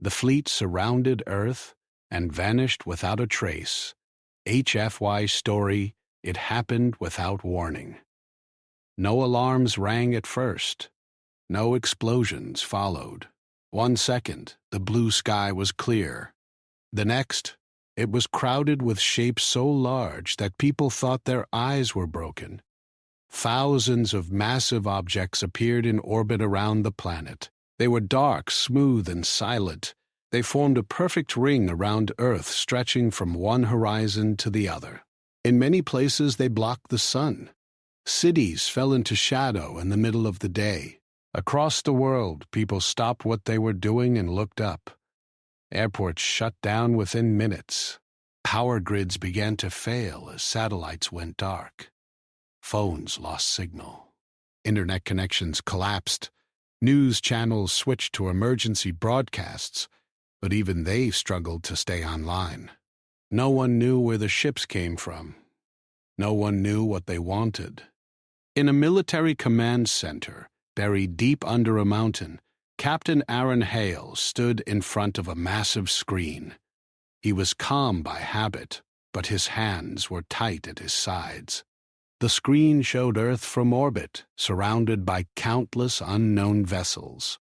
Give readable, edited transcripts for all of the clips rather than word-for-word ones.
The fleet surrounded Earth and vanished without a trace. HFY Story, it happened without warning. No alarms rang at first. No explosions followed. 1 second, the blue sky was clear. The next, it was crowded with shapes so large that people thought their eyes were broken. Thousands of massive objects appeared in orbit around the planet. They were dark, smooth, and silent. They formed a perfect ring around Earth, stretching from one horizon to the other. In many places, they blocked the sun. Cities fell into shadow in the middle of the day. Across the world, people stopped what they were doing and looked up. Airports shut down within minutes. Power grids began to fail as satellites went dark. Phones lost signal. Internet connections collapsed. News channels switched to emergency broadcasts, but even they struggled to stay online. No one knew where the ships came from. No one knew what they wanted. In a military command center, buried deep under a mountain, Captain Aaron Hale stood in front of a massive screen. He was calm by habit, but his hands were tight at his sides. The screen showed Earth from orbit, surrounded by countless unknown vessels.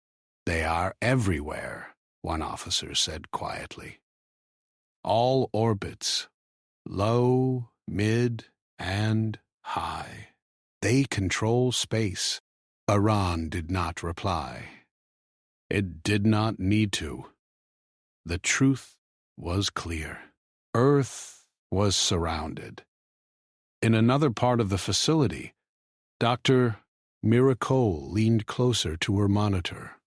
"They are everywhere," one officer said quietly. "All orbits, low, mid, and high. They control space." Iran did not reply. It did not need to. The truth was clear. Earth was surrounded. In another part of the facility, Dr. Miracole leaned closer to her monitor.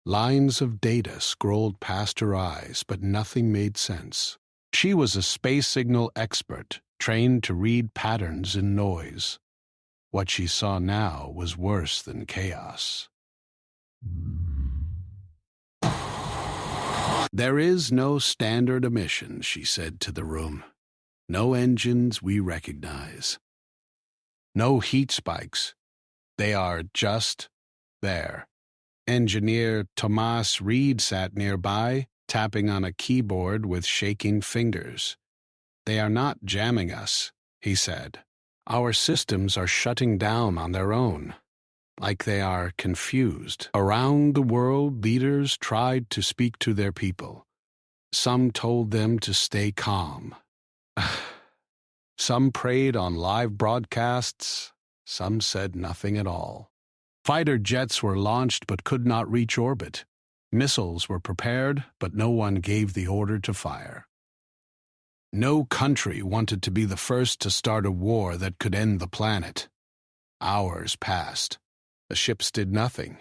Lines of data scrolled past her eyes, but nothing made sense. She was a space signal expert, trained to read patterns in noise. What she saw now was worse than chaos. "There is no standard emission," she said to the room. "No engines we recognize. No heat spikes. They are just there." Engineer Tomas Reed sat nearby, tapping on a keyboard with shaking fingers. "They are not jamming us," he said. "Our systems are shutting down on their own, like they are confused." Around the world, leaders tried to speak to their people. Some told them to stay calm. Some prayed on live broadcasts. Some said nothing at all. Fighter jets were launched but could not reach orbit. Missiles were prepared, but no one gave the order to fire. No country wanted to be the first to start a war that could end the planet. Hours passed. The ships did nothing.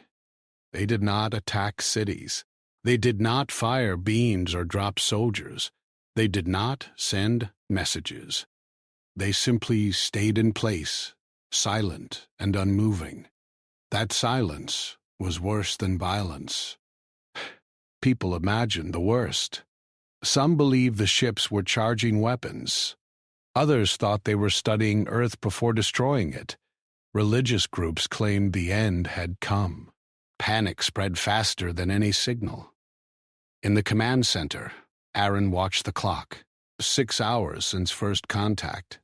They did not attack cities. They did not fire beams or drop soldiers. They did not send messages. They simply stayed in place, silent and unmoving. That silence was worse than violence. People imagined the worst. Some believed the ships were charging weapons. Others thought they were studying Earth before destroying it. Religious groups claimed the end had come. Panic spread faster than any signal. In the command center, Aaron watched the clock. 6 hours since first contact.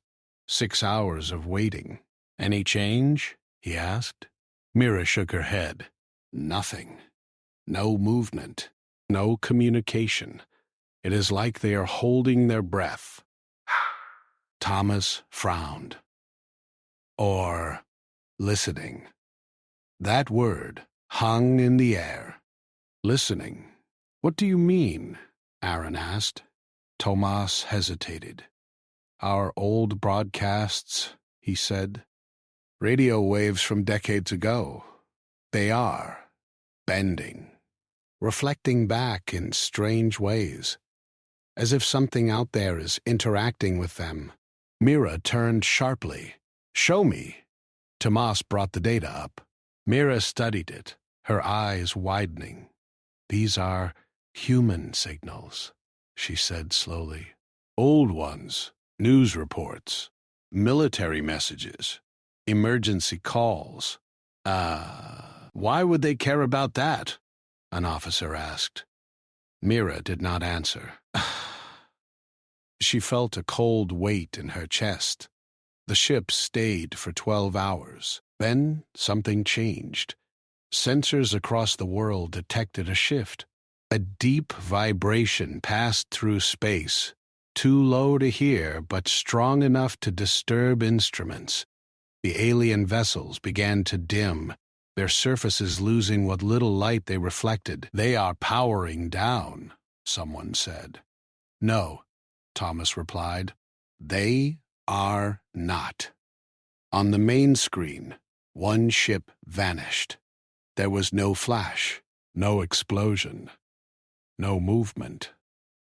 6 hours of waiting. "Any change?" he asked. Mira shook her head. "Nothing. No movement. No communication. It is like they are holding their breath." Thomas frowned. "Or listening." That word hung in the air. "Listening? What do you mean?" Aaron asked. Tomas hesitated. "Our old broadcasts," he said. "Radio waves from decades ago. They are bending, reflecting back in strange ways, as if something out there is interacting with them." Mira turned sharply. "Show me." Tomas brought the data up. Mira studied it, her eyes widening. "These are human signals," she said slowly. "Old ones, news reports, military messages, emergency calls." Why would they care about that?" an officer asked. Mira did not answer. She felt a cold weight in her chest. The ship stayed for 12 hours. Then something changed. Sensors across the world detected a shift. A deep vibration passed through space, too low to hear but strong enough to disturb instruments. The alien vessels began to dim, their surfaces losing what little light they reflected. "They are powering down," someone said. "No," Thomas replied. "They are not." On the main screen, one ship vanished. There was no flash, no explosion, no movement.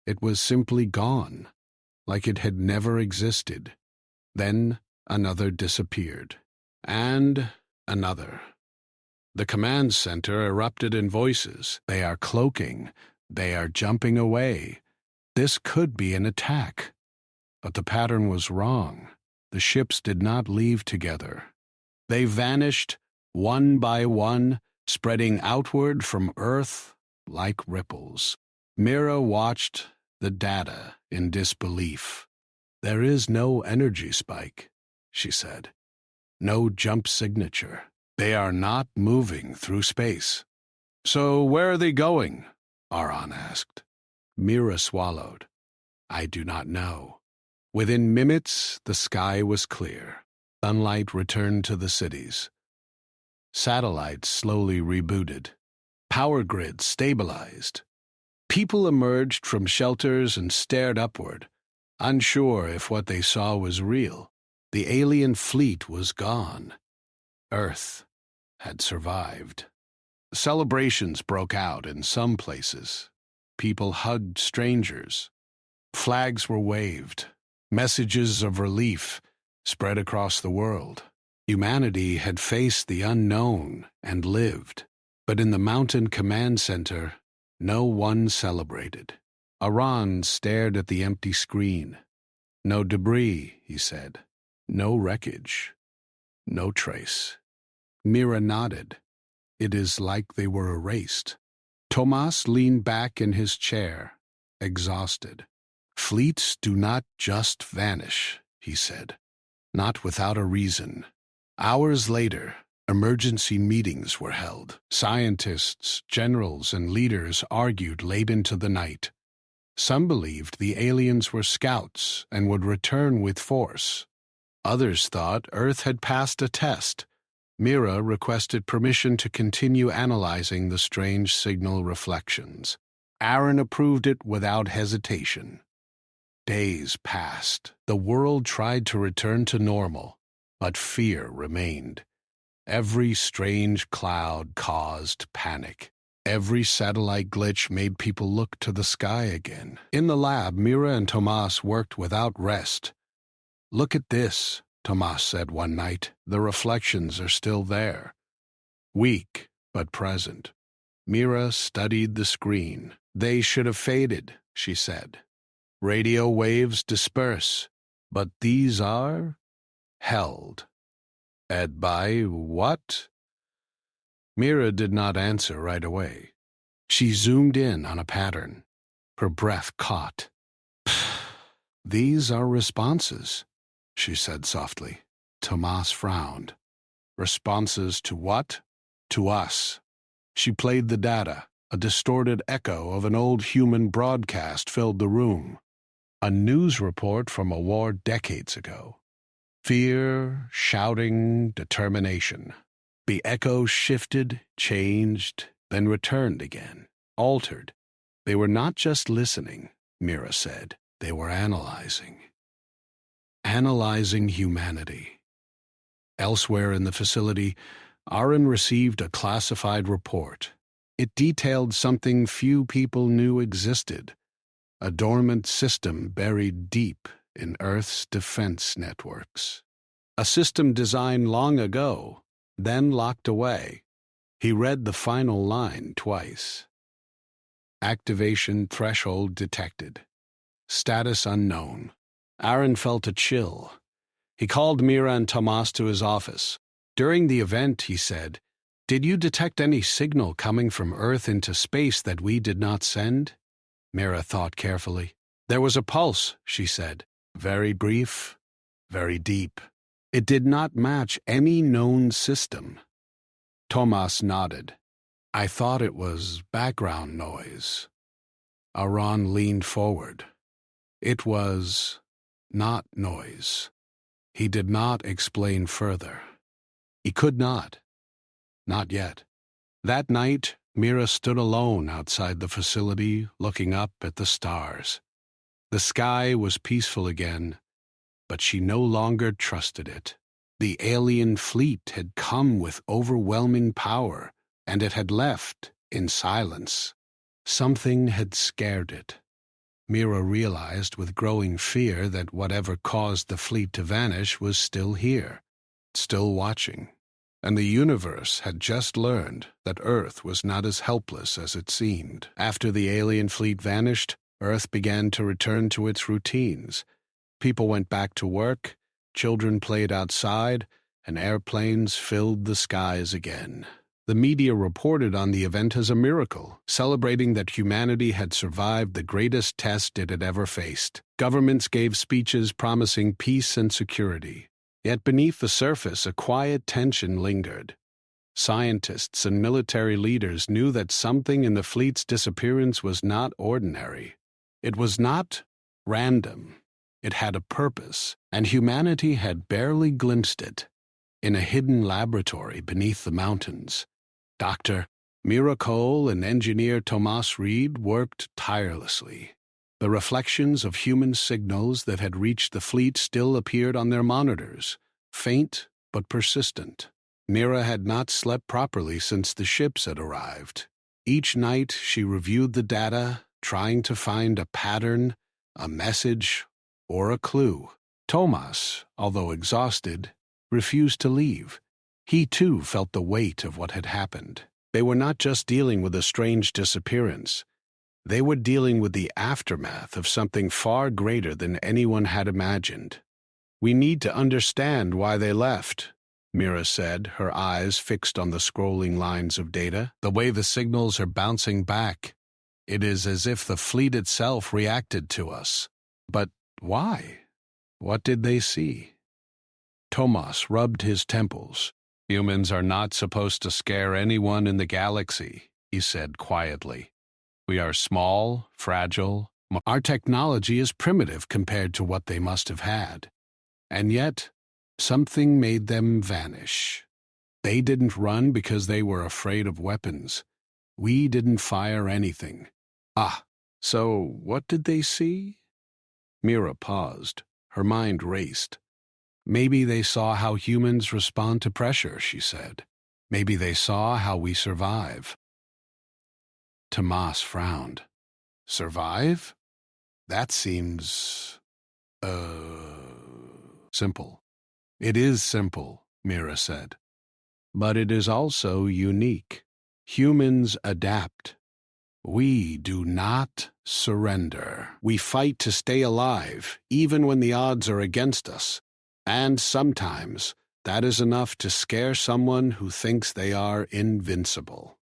It was simply gone, like it had never existed. Then another disappeared, and another. The command center erupted in voices. "They are cloaking. They are jumping away. This could be an attack." But the pattern was wrong. The ships did not leave together. They vanished one by one, spreading outward from Earth like ripples. Mira watched the data in disbelief. "There is no energy spike," she said. "No jump signature. They are not moving through space." "So where are they going?" Aran asked. Mira swallowed. "I do not know." Within minutes, the sky was clear. Sunlight returned to the cities. Satellites slowly rebooted. Power grids stabilized. People emerged from shelters and stared upward, unsure if what they saw was real. The alien fleet was gone. Earth had survived. Celebrations broke out in some places. People hugged strangers. Flags were waved. Messages of relief spread across the world. Humanity had faced the unknown and lived. But in the mountain command center, no one celebrated. Aran stared at the empty screen. "No debris," he said. "No wreckage. No trace." Mira nodded. "It is like they were erased." Tomas leaned back in his chair, exhausted. "Fleets do not just vanish," he said. "Not without a reason." Hours later, emergency meetings were held. Scientists, generals, and leaders argued late into the night. Some believed the aliens were scouts and would return with force. Others thought Earth had passed a test. Mira requested permission to continue analyzing the strange signal reflections. Aaron approved it without hesitation. Days passed. The world tried to return to normal, but fear remained. Every strange cloud caused panic. Every satellite glitch made people look to the sky again. In the lab, Mira and Tomas worked without rest. "Look at this," Tomas said one night. "The reflections are still there. Weak, but present." Mira studied the screen. "They should have faded," she said. "Radio waves disperse, but these are held." "And by what?" Mira did not answer right away. She zoomed in on a pattern. Her breath caught. "These are responses," she said softly. Tomas frowned. "Responses to what?" "To us." She played the data. A distorted echo of an old human broadcast filled the room. A news report from a war decades ago. Fear, shouting, determination. The echo shifted, changed, then returned again, altered. They were not just listening, Mira said. They were analyzing. Analyzing humanity. Elsewhere in the facility, Aaron received a classified report. It detailed something few people knew existed. A dormant system buried deep in Earth's defense networks. A system designed long ago, then locked away. He read the final line twice. Activation threshold detected. Status unknown. Aaron felt a chill. He called Mira and Tomas to his office. During the event, he said, "Did you detect any signal coming from Earth into space that we did not send?" Mira thought carefully. There was a pulse, she said. Very brief, very deep. It did not match any known system. Tomas nodded. I thought it was background noise. Aran leaned forward. It was not noise. He did not explain further. He could not. Not yet. That night, Mira stood alone outside the facility, looking up at the stars. The sky was peaceful again, but she no longer trusted it. The alien fleet had come with overwhelming power, and it had left in silence. Something had scared it. Mira realized with growing fear that whatever caused the fleet to vanish was still here, still watching. And the universe had just learned that Earth was not as helpless as it seemed. After the alien fleet vanished, Earth began to return to its routines. People went back to work, children played outside, and airplanes filled the skies again. The media reported on the event as a miracle, celebrating that humanity had survived the greatest test it had ever faced. Governments gave speeches promising peace and security. Yet beneath the surface, a quiet tension lingered. Scientists and military leaders knew that something in the fleet's disappearance was not ordinary. It was not random. It had a purpose, and humanity had barely glimpsed it. In a hidden laboratory beneath the mountains, Dr. Mira Cole and engineer Tomas Reed worked tirelessly. The reflections of human signals that had reached the fleet still appeared on their monitors, faint but persistent. Mira had not slept properly since the ships had arrived. Each night she reviewed the data, trying to find a pattern, a message, or a clue. Tomas, although exhausted, refused to leave. He too felt the weight of what had happened. They were not just dealing with a strange disappearance. They were dealing with the aftermath of something far greater than anyone had imagined. We need to understand why they left, Mira said, her eyes fixed on the scrolling lines of data. The way the signals are bouncing back, it is as if the fleet itself reacted to us. But why? What did they see? Tomas rubbed his temples. Humans are not supposed to scare anyone in the galaxy, he said quietly. We are small, fragile. Our technology is primitive compared to what they must have had. And yet, something made them vanish. They didn't run because they were afraid of weapons. We didn't fire anything. So what did they see? Mira paused. Her mind raced. Maybe they saw how humans respond to pressure, she said. Maybe they saw how we survive. Tomas frowned. Survive? That seems... simple. It is simple, Mira said. But it is also unique. Humans adapt. We do not surrender. We fight to stay alive, even when the odds are against us. And sometimes that is enough to scare someone who thinks they are invincible.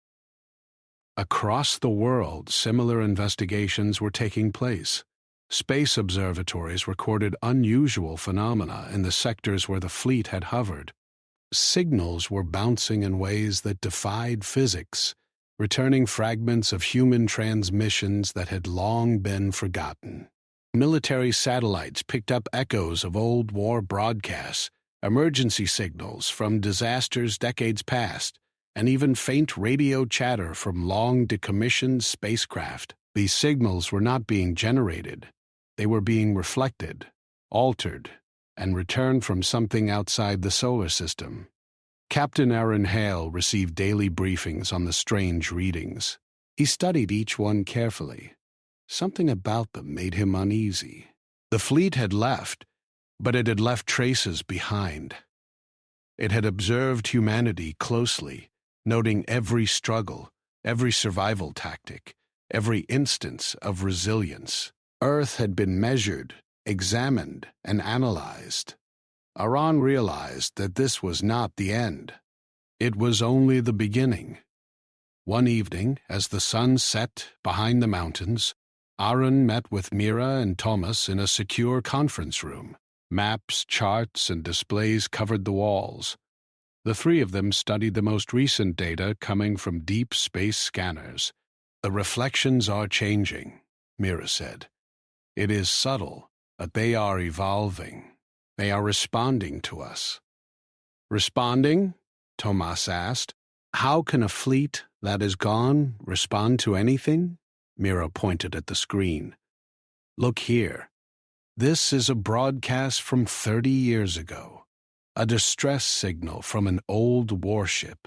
Across the world, similar investigations were taking place. Space observatories recorded unusual phenomena in the sectors where the fleet had hovered. Signals were bouncing in ways that defied physics, returning fragments of human transmissions that had long been forgotten. Military satellites picked up echoes of old war broadcasts, emergency signals from disasters decades past, and even faint radio chatter from long decommissioned spacecraft. These signals were not being generated. They were being reflected, altered, and returned from something outside the solar system. Captain Aaron Hale received daily briefings on the strange readings. He studied each one carefully. Something about them made him uneasy. The fleet had left, but it had left traces behind. It had observed humanity closely, noting every struggle, every survival tactic, every instance of resilience. Earth had been measured, examined, and analyzed. Aran realized that this was not the end. It was only the beginning. One evening, as the sun set behind the mountains, Aaron met with Mira and Thomas in a secure conference room. Maps, charts, and displays covered the walls. The three of them studied the most recent data coming from deep space scanners. "The reflections are changing," Mira said. "It is subtle, but they are evolving. They are responding to us." "Responding?" Thomas asked. "How can a fleet that is gone respond to anything?" Mira pointed at the screen. "Look here. This is a broadcast from 30 years ago. A distress signal from an old warship.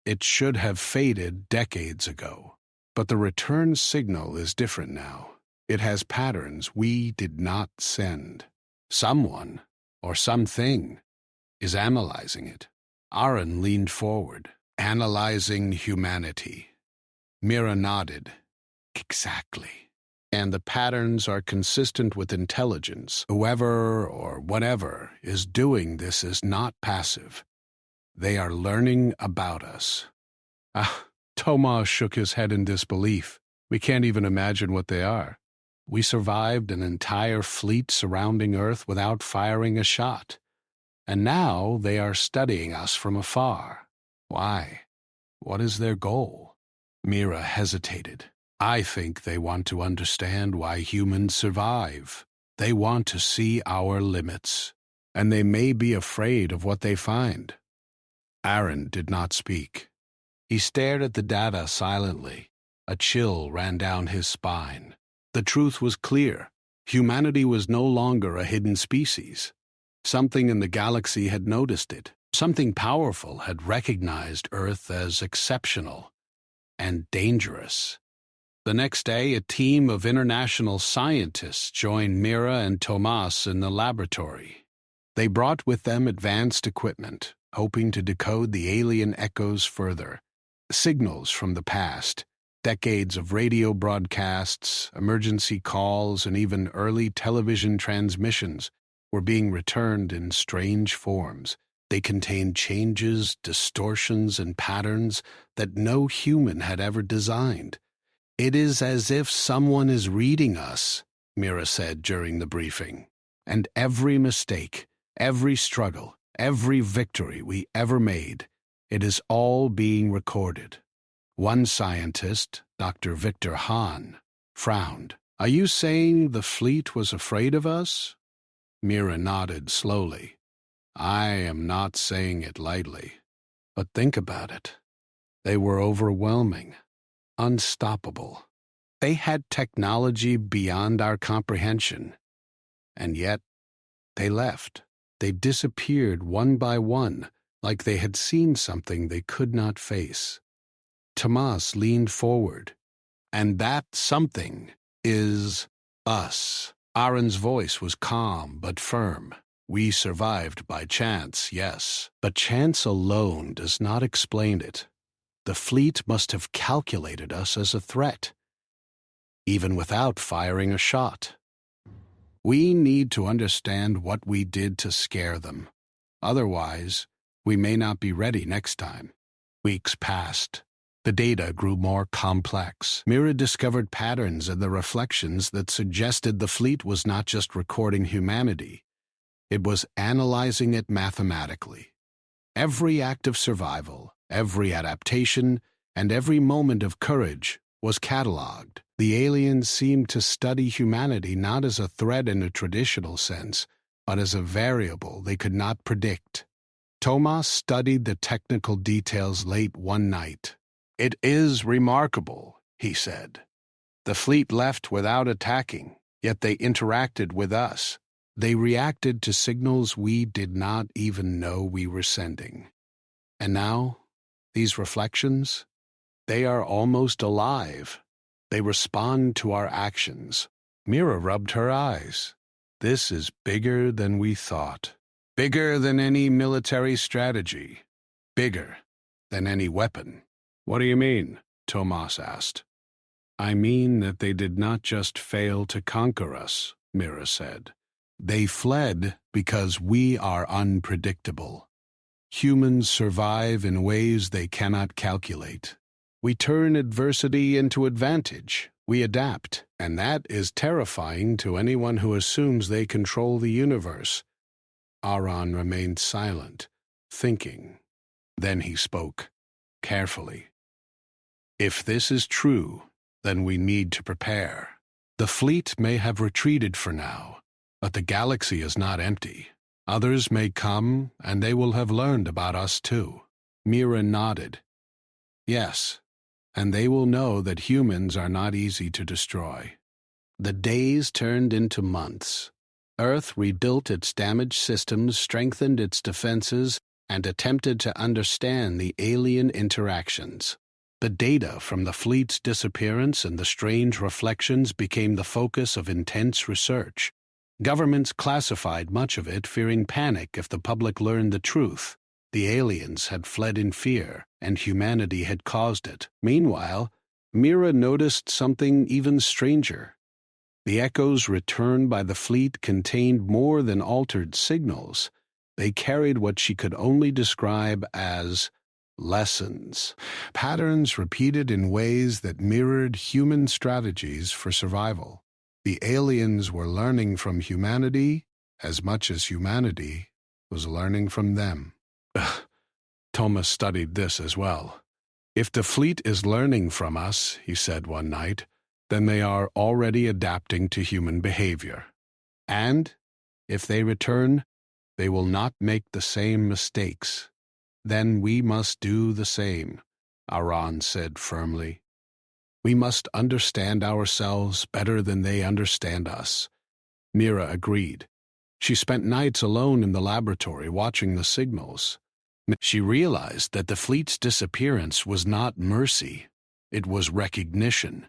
It should have faded decades ago. But the return signal is different now. It has patterns we did not send. Someone, or something, is analyzing it." Aaron leaned forward. "Analyzing humanity." Mira nodded. "Exactly. And the patterns are consistent with intelligence. Whoever or whatever is doing this is not passive. They are learning about us." Tomas shook his head in disbelief. "We can't even imagine what they are. We survived an entire fleet surrounding Earth without firing a shot. And now they are studying us from afar. Why? What is their goal?" Mira hesitated. "I think they want to understand why humans survive. They want to see our limits, and they may be afraid of what they find." Aaron did not speak. He stared at the data silently. A chill ran down his spine. The truth was clear. Humanity was no longer a hidden species. Something in the galaxy had noticed it. Something powerful had recognized Earth as exceptional and dangerous. The next day, a team of international scientists joined Mira and Tomas in the laboratory. They brought with them advanced equipment, hoping to decode the alien echoes further. Signals from the past, decades of radio broadcasts, emergency calls, and even early television transmissions were being returned in strange forms. They contained changes, distortions, and patterns that no human had ever designed. "It is as if someone is reading us," Mira said during the briefing. "And every mistake, every struggle, every victory we ever made, it is all being recorded." One scientist, Dr. Victor Hahn, frowned. "Are you saying the fleet was afraid of us?" Mira nodded slowly. "I am not saying it lightly. But think about it. They were overwhelming. Unstoppable. They had technology beyond our comprehension. And yet, they left. They disappeared one by one, like they had seen something they could not face." Tomas leaned forward. "And that something is us." Aaron's voice was calm but firm. "We survived by chance, yes, but chance alone does not explain it. The fleet must have calculated us as a threat, even without firing a shot. We need to understand what we did to scare them. Otherwise, we may not be ready next time." Weeks passed. The data grew more complex. Mira discovered patterns in the reflections that suggested the fleet was not just recording humanity. It was analyzing it mathematically. Every act of survival, every adaptation, and every moment of courage was cataloged. The aliens seemed to study humanity not as a threat in a traditional sense, but as a variable they could not predict. Tomas studied the technical details late one night. "It is remarkable," he said. "The fleet left without attacking, yet they interacted with us. They reacted to signals we did not even know we were sending. And now, these reflections, they are almost alive. They respond to our actions." Mira rubbed her eyes. "This is bigger than we thought. Bigger than any military strategy. Bigger than any weapon." "What do you mean?" Tomas asked. "I mean that they did not just fail to conquer us," Mira said. "They fled because we are unpredictable. Humans survive in ways they cannot calculate. We turn adversity into advantage. We adapt, and that is terrifying to anyone who assumes they control the universe. Aaron remained silent, thinking. Then he spoke, carefully. If this is true, then we need to prepare. The fleet may have retreated for now, but the galaxy is not empty. Others may come, and they will have learned about us too. Mira nodded. Yes, and they will know that humans are not easy to destroy. The days turned into months. Earth rebuilt its damaged systems, strengthened its defenses, and attempted to understand the alien interactions. The data from the fleet's disappearance and the strange reflections became the focus of intense research. Governments classified much of it, fearing panic if the public learned the truth. The aliens had fled in fear, and humanity had caused it. Meanwhile, Mira noticed something even stranger. The echoes returned by the fleet contained more than altered signals. They carried what she could only describe as lessons, patterns repeated in ways that mirrored human strategies for survival. The aliens were learning from humanity as much as humanity was learning from them. Thomas studied this as well. If the fleet is learning from us, he said one night, then they are already adapting to human behavior. And if they return, they will not make the same mistakes. Then we must do the same, Aaron said firmly. We must understand ourselves better than they understand us. Mira agreed. She spent nights alone in the laboratory watching the signals. She realized that the fleet's disappearance was not mercy. It was recognition.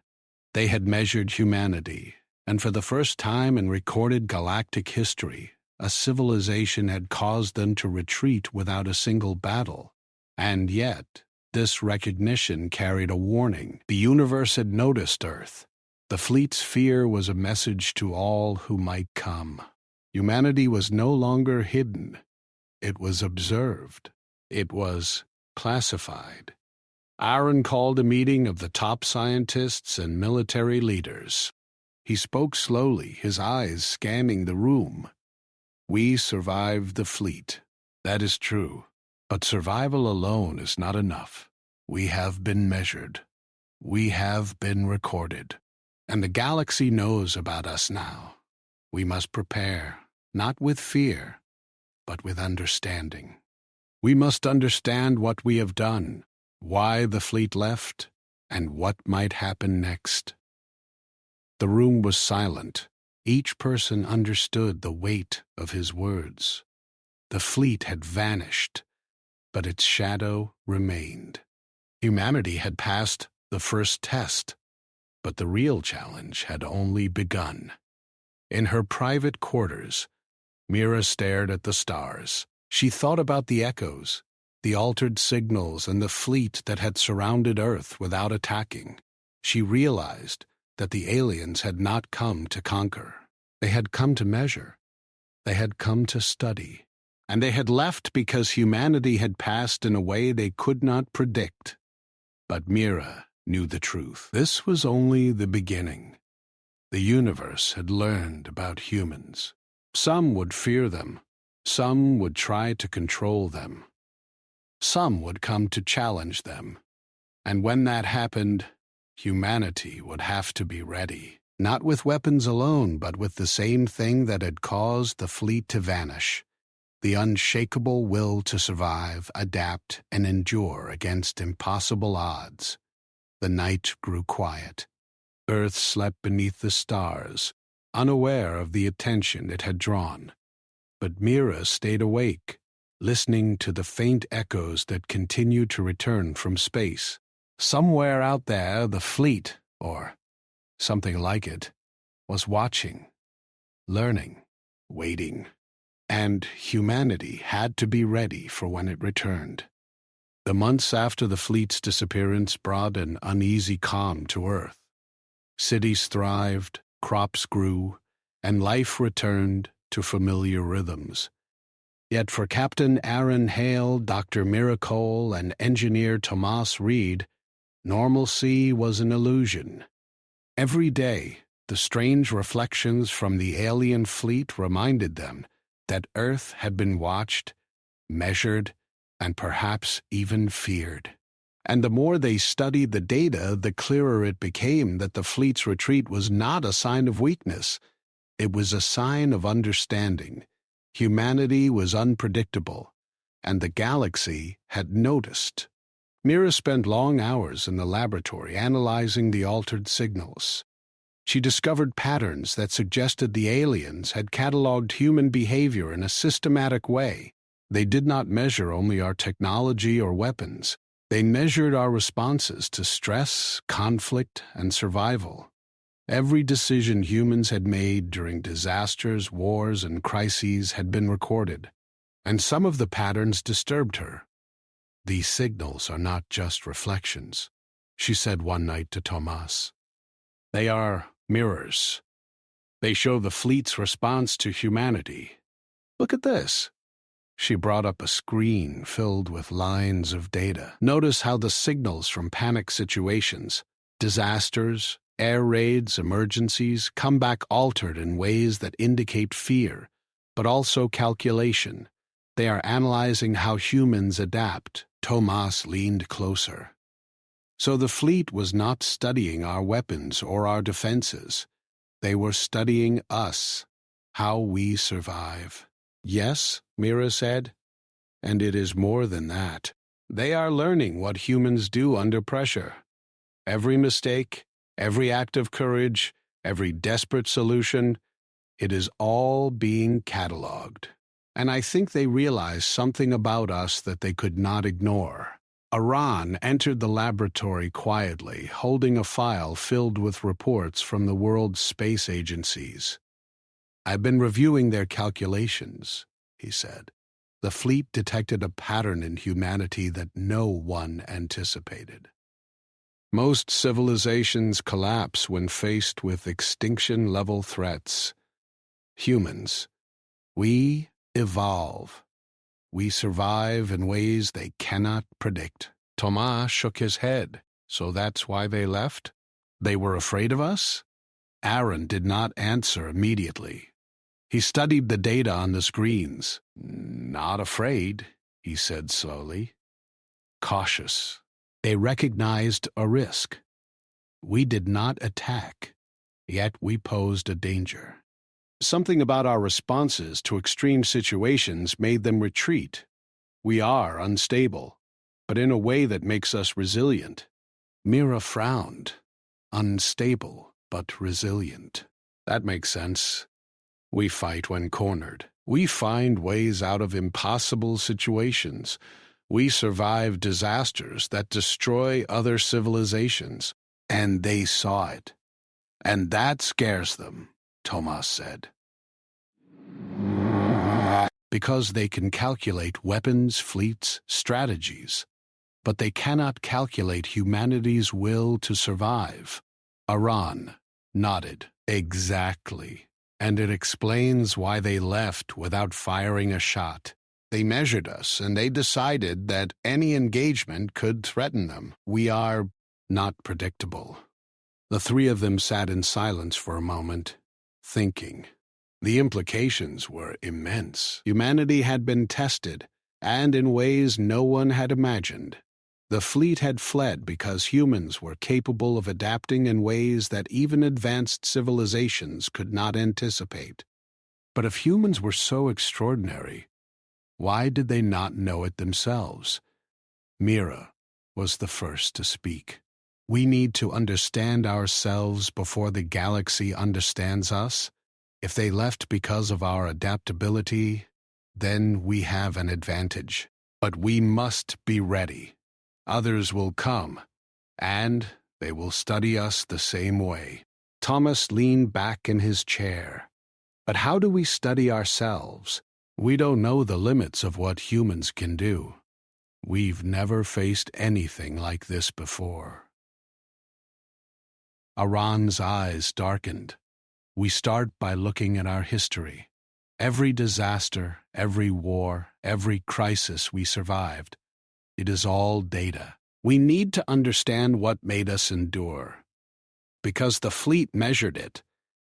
They had measured humanity, and for the first time in recorded galactic history, a civilization had caused them to retreat without a single battle. And yet, this recognition carried a warning. The universe had noticed Earth. The fleet's fear was a message to all who might come. Humanity was no longer hidden. It was observed. It was classified. Aaron called a meeting of the top scientists and military leaders. He spoke slowly, his eyes scanning the room. We survived the fleet. That is true. But survival alone is not enough. We have been measured. We have been recorded. And the galaxy knows about us now. We must prepare, not with fear, but with understanding. We must understand what we have done, why the fleet left, and what might happen next. The room was silent. Each person understood the weight of his words. The fleet had vanished, but its shadow remained. Humanity had passed the first test, but the real challenge had only begun. In her private quarters, Mira stared at the stars. She thought about the echoes, the altered signals, and the fleet that had surrounded Earth without attacking. She realized that the aliens had not come to conquer. They had come to measure. They had come to study. And they had left because humanity had passed in a way they could not predict. But Mira knew the truth. This was only the beginning. The universe had learned about humans. Some would fear them. Some would try to control them. Some would come to challenge them. And when that happened, humanity would have to be ready, not with weapons alone, but with the same thing that had caused the fleet to vanish, the unshakable will to survive, adapt, and endure against impossible odds. The night grew quiet. Earth slept beneath the stars, unaware of the attention it had drawn. But Mira stayed awake, listening to the faint echoes that continued to return from space. Somewhere out there, the fleet, or something like it, was watching, learning, waiting, and humanity had to be ready for when it returned. The months after the fleet's disappearance brought an uneasy calm to Earth. Cities thrived, crops grew, and life returned to familiar rhythms. Yet for Captain Aaron Hale, Dr. Miracole, and engineer Tomas Reed, normalcy was an illusion. Every day, the strange reflections from the alien fleet reminded them that Earth had been watched, measured, and perhaps even feared. And the more they studied the data, the clearer it became that the fleet's retreat was not a sign of weakness. It was a sign of understanding. Humanity was unpredictable, and the galaxy had noticed. Mira spent long hours in the laboratory analyzing the altered signals. She discovered patterns that suggested the aliens had cataloged human behavior in a systematic way. They did not measure only our technology or weapons. They measured our responses to stress, conflict, and survival. Every decision humans had made during disasters, wars, and crises had been recorded, and some of the patterns disturbed her. "These signals are not just reflections," she said one night to Tomas. "They are mirrors. They show the fleet's response to humanity. Look at this." She brought up a screen filled with lines of data. Notice how the signals from panic situations, disasters, air raids, emergencies come back altered in ways that indicate fear, but also calculation. They are analyzing how humans adapt. Tomas leaned closer. So the fleet was not studying our weapons or our defenses. They were studying us, how we survive. "Yes," Mira said, "and it is more than that. They are learning what humans do under pressure. Every mistake, every act of courage, every desperate solution, it is all being catalogued. And I think they realize something about us that they could not ignore." Aran entered the laboratory quietly, holding a file filled with reports from the world's space agencies. "I've been reviewing their calculations," he said. "The fleet detected a pattern in humanity that no one anticipated. Most civilizations collapse when faced with extinction-level threats. Humans, we evolve. We survive in ways they cannot predict." Tomas shook his head. "So that's why they left? They were afraid of us?" Aaron did not answer immediately. He studied the data on the screens. "Not afraid," he said slowly. "Cautious. They recognized a risk. We did not attack, yet we posed a danger. Something about our responses to extreme situations made them retreat. We are unstable, but in a way that makes us resilient." Mira frowned. "Unstable, but resilient. That makes sense. We fight when cornered. We find ways out of impossible situations. We survive disasters that destroy other civilizations. And they saw it. And that scares them," Tomas said. "Because they can calculate weapons, fleets, strategies, but they cannot calculate humanity's will to survive." Aran nodded. "Exactly. And it explains why they left without firing a shot. They measured us, and they decided that any engagement could threaten them. We are not predictable." The three of them sat in silence for a moment, thinking. The implications were immense. Humanity had been tested, and in ways no one had imagined. The fleet had fled because humans were capable of adapting in ways that even advanced civilizations could not anticipate. But if humans were so extraordinary, why did they not know it themselves? Mira was the first to speak. "We need to understand ourselves before the galaxy understands us. If they left because of our adaptability, then we have an advantage. But we must be ready. Others will come, and they will study us the same way." Thomas leaned back in his chair. "But how do we study ourselves? We don't know the limits of what humans can do. We've never faced anything like this before." Aran's eyes darkened. "We start by looking at our history. Every disaster, every war, every crisis we survived. It is all data. We need to understand what made us endure. because the fleet measured it,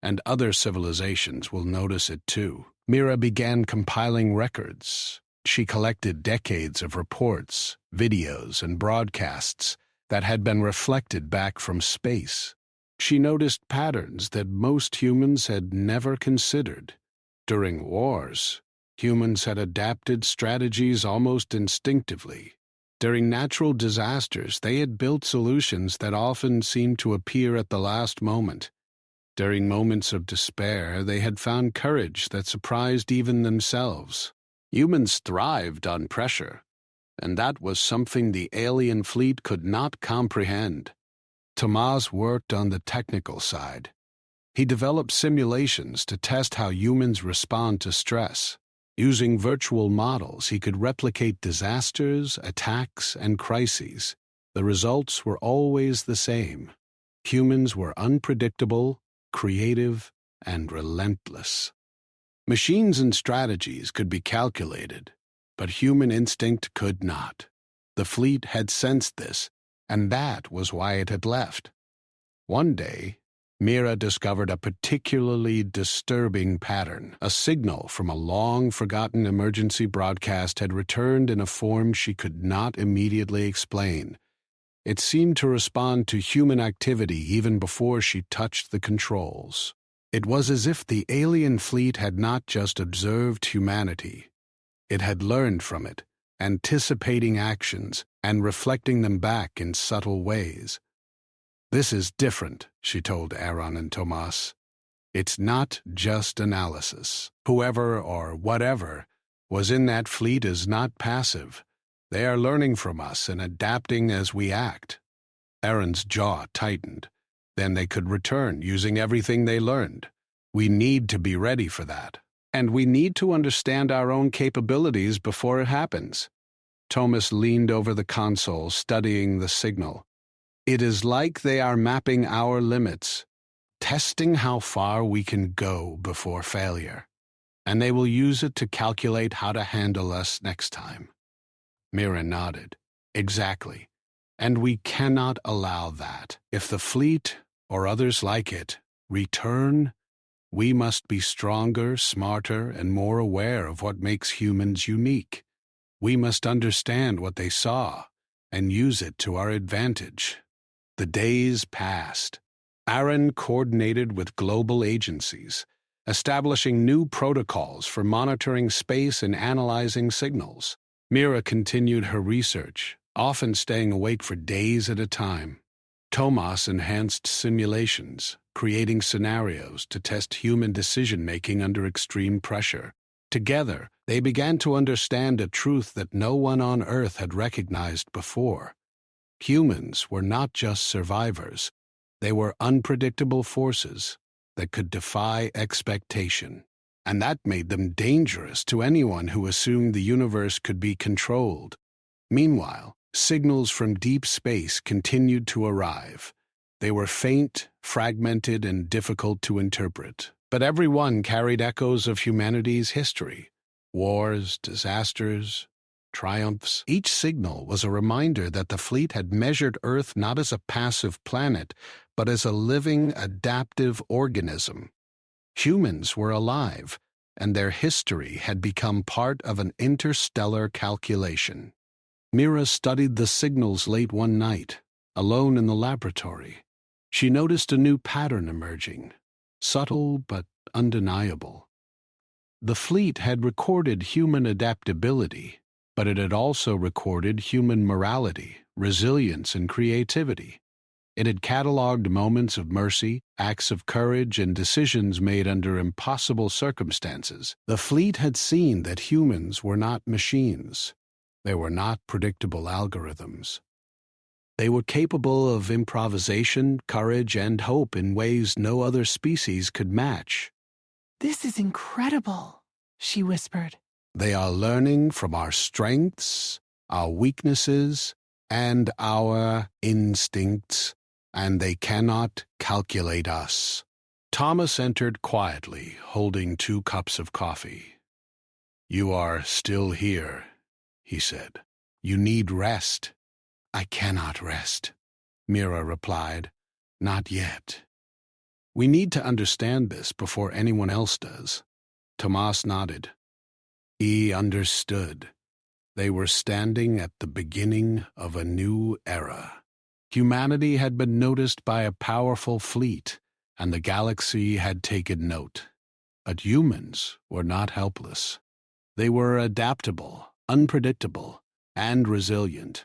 and other civilizations will notice it too. Mira began compiling records. She collected decades of reports, videos, and broadcasts that had been reflected back from space. She noticed patterns that most humans had never considered. During wars, humans had adapted strategies almost instinctively. During natural disasters, they had built solutions that often seemed to appear at the last moment. During moments of despair, they had found courage that surprised even themselves. Humans thrived on pressure, and that was something the alien fleet could not comprehend. Tomas worked on the technical side. He developed simulations to test how humans respond to stress. Using virtual models, he could replicate disasters, attacks, and crises. The results were always the same. Humans were unpredictable, creative, and relentless. Machines and strategies could be calculated, but human instinct could not. The fleet had sensed this, and that was why it had left. One day, Mira discovered a particularly disturbing pattern. A signal from a long-forgotten emergency broadcast had returned in a form she could not immediately explain. It seemed to respond to human activity even before she touched the controls. It was as if the alien fleet had not just observed humanity. It had learned from it, anticipating actions and reflecting them back in subtle ways. "This is different," she told Aaron and Tomas. "It's not just analysis. Whoever or whatever was in that fleet is not passive. They are learning from us and adapting as we act." Aaron's jaw tightened. Then they could return using everything they learned. We need to be ready for that. And we need to understand our own capabilities before it happens. Thomas leaned over the console, studying the signal. "It is like they are mapping our limits, testing how far we can go before failure. And they will use it to calculate how to handle us next time." Mira nodded. "Exactly. And we cannot allow that. If the fleet, or others like it, return, we must be stronger, smarter, and more aware of what makes humans unique. We must understand what they saw and use it to our advantage." The days passed. Aaron coordinated with global agencies, establishing new protocols for monitoring space and analyzing signals. Mira continued her research, often staying awake for days at a time. Tomas enhanced simulations, creating scenarios to test human decision-making under extreme pressure. Together, they began to understand a truth that no one on Earth had recognized before. Humans were not just survivors. They were unpredictable forces that could defy expectation. And that made them dangerous to anyone who assumed the universe could be controlled. Meanwhile, signals from deep space continued to arrive. They were faint, fragmented, and difficult to interpret. But every one carried echoes of humanity's history. Wars, disasters, triumphs. Each signal was a reminder that the fleet had measured Earth not as a passive planet, but as a living, adaptive organism. Humans were alive, and their history had become part of an interstellar calculation. Mira studied the signals late one night, alone in the laboratory. She noticed a new pattern emerging, subtle but undeniable. The fleet had recorded human adaptability, but it had also recorded human morality, resilience, and creativity. It had cataloged moments of mercy, acts of courage, and decisions made under impossible circumstances. The fleet had seen that humans were not machines. They were not predictable algorithms. They were capable of improvisation, courage, and hope in ways no other species could match. "This is incredible," she whispered. "They are learning from our strengths, our weaknesses, and our instincts, and they cannot calculate us." Thomas entered quietly, holding 2 cups of coffee. "You are still here," he said. "You need rest." "I cannot rest," Mira replied. "Not yet." We need to understand this before anyone else does. Tomas nodded. He understood. They were standing at the beginning of a new era. Humanity had been noticed by a powerful fleet, and the galaxy had taken note. But humans were not helpless. They were adaptable, unpredictable, and resilient.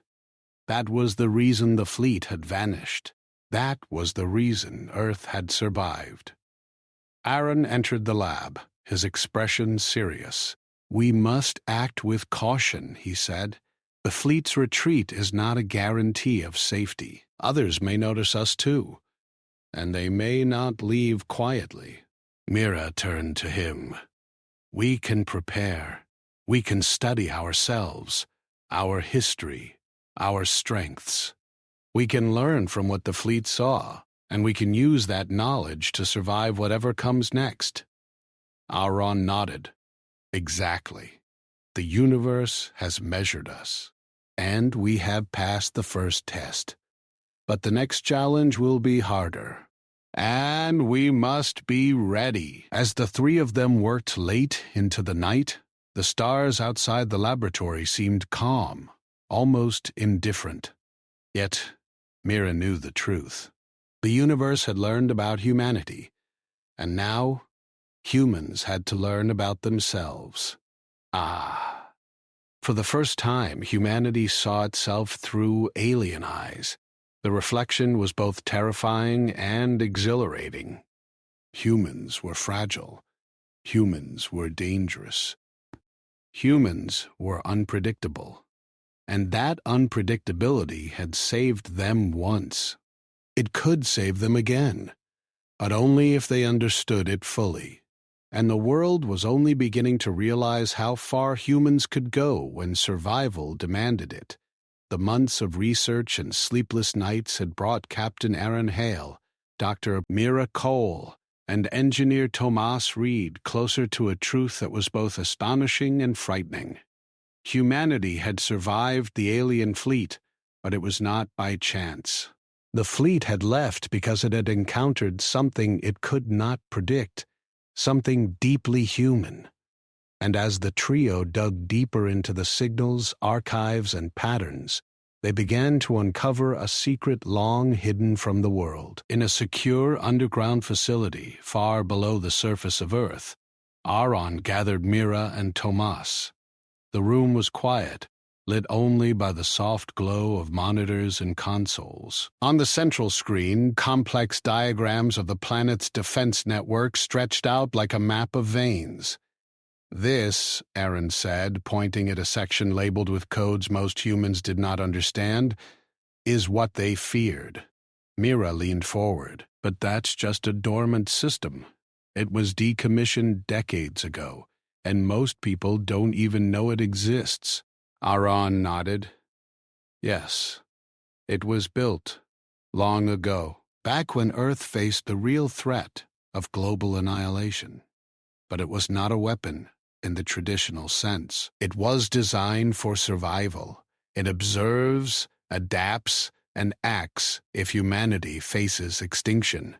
That was the reason the fleet had vanished. That was the reason Earth had survived. Aaron entered the lab, his expression serious. We must act with caution, he said. The fleet's retreat is not a guarantee of safety. Others may notice us too, and they may not leave quietly. Mira turned to him. We can prepare. We can study ourselves, our history, our strengths. We can learn from what the fleet saw, and we can use that knowledge to survive whatever comes next. Aaron nodded. Exactly. The universe has measured us, and we have passed the first test. But the next challenge will be harder. And we must be ready. As the three of them worked late into the night, the stars outside the laboratory seemed calm, almost indifferent. Yet, Mira knew the truth. The universe had learned about humanity, and now humans had to learn about themselves. For the first time, humanity saw itself through alien eyes. The reflection was both terrifying and exhilarating. Humans were fragile. Humans were dangerous. Humans were unpredictable. And that unpredictability had saved them once. It could save them again, but only if they understood it fully. And the world was only beginning to realize how far humans could go when survival demanded it. The months of research and sleepless nights had brought Captain Aaron Hale, Dr. Mira Cole, and Engineer Tomas Reed closer to a truth that was both astonishing and frightening. Humanity had survived the alien fleet, but it was not by chance. The fleet had left because it had encountered something it could not predict, something deeply human. And as the trio dug deeper into the signals, archives, and patterns, they began to uncover a secret long hidden from the world. In a secure underground facility far below the surface of Earth, Aaron gathered Mira and Tomas. The room was quiet, lit only by the soft glow of monitors and consoles. On the central screen, complex diagrams of the planet's defense network stretched out like a map of veins. This, Aaron said, pointing at a section labeled with codes most humans did not understand, is what they feared. Mira leaned forward. But that's just a dormant system. It was decommissioned decades ago, and most people don't even know it exists. Aaron nodded. Yes, it was built long ago, back when Earth faced the real threat of global annihilation. But it was not a weapon in the traditional sense. It was designed for survival. It observes, adapts, and acts if humanity faces extinction.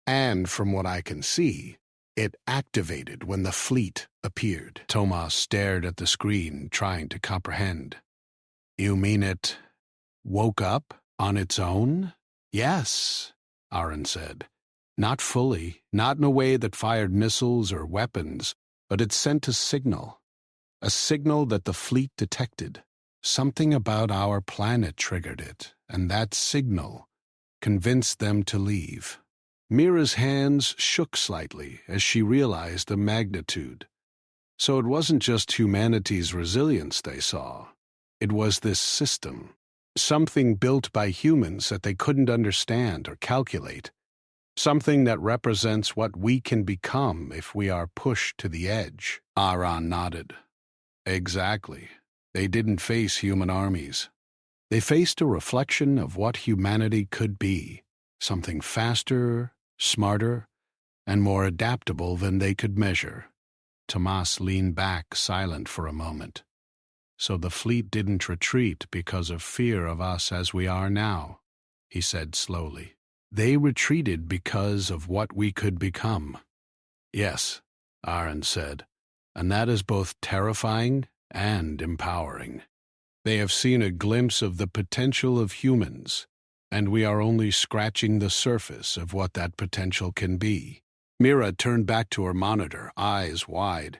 And from what I can see, it activated when the fleet appeared. Tomas stared at the screen, trying to comprehend. You mean it woke up on its own? Yes, Aaron said. Not fully, not in a way that fired missiles or weapons, but it sent a signal that the fleet detected. Something about our planet triggered it, and that signal convinced them to leave. Mira's hands shook slightly as she realized the magnitude. So it wasn't just humanity's resilience they saw. It was this system, something built by humans that they couldn't understand or calculate, something that represents what we can become if we are pushed to the edge. Aaron nodded. Exactly. They didn't face human armies. They faced a reflection of what humanity could be, something faster, smarter, and more adaptable than they could measure. Tomas leaned back, silent for a moment. So the fleet didn't retreat because of fear of us as we are now, he said slowly. They retreated because of what we could become. Yes, Aaron said, and that is both terrifying and empowering. They have seen a glimpse of the potential of humans, and we are only scratching the surface of what that potential can be. Mira turned back to her monitor, eyes wide.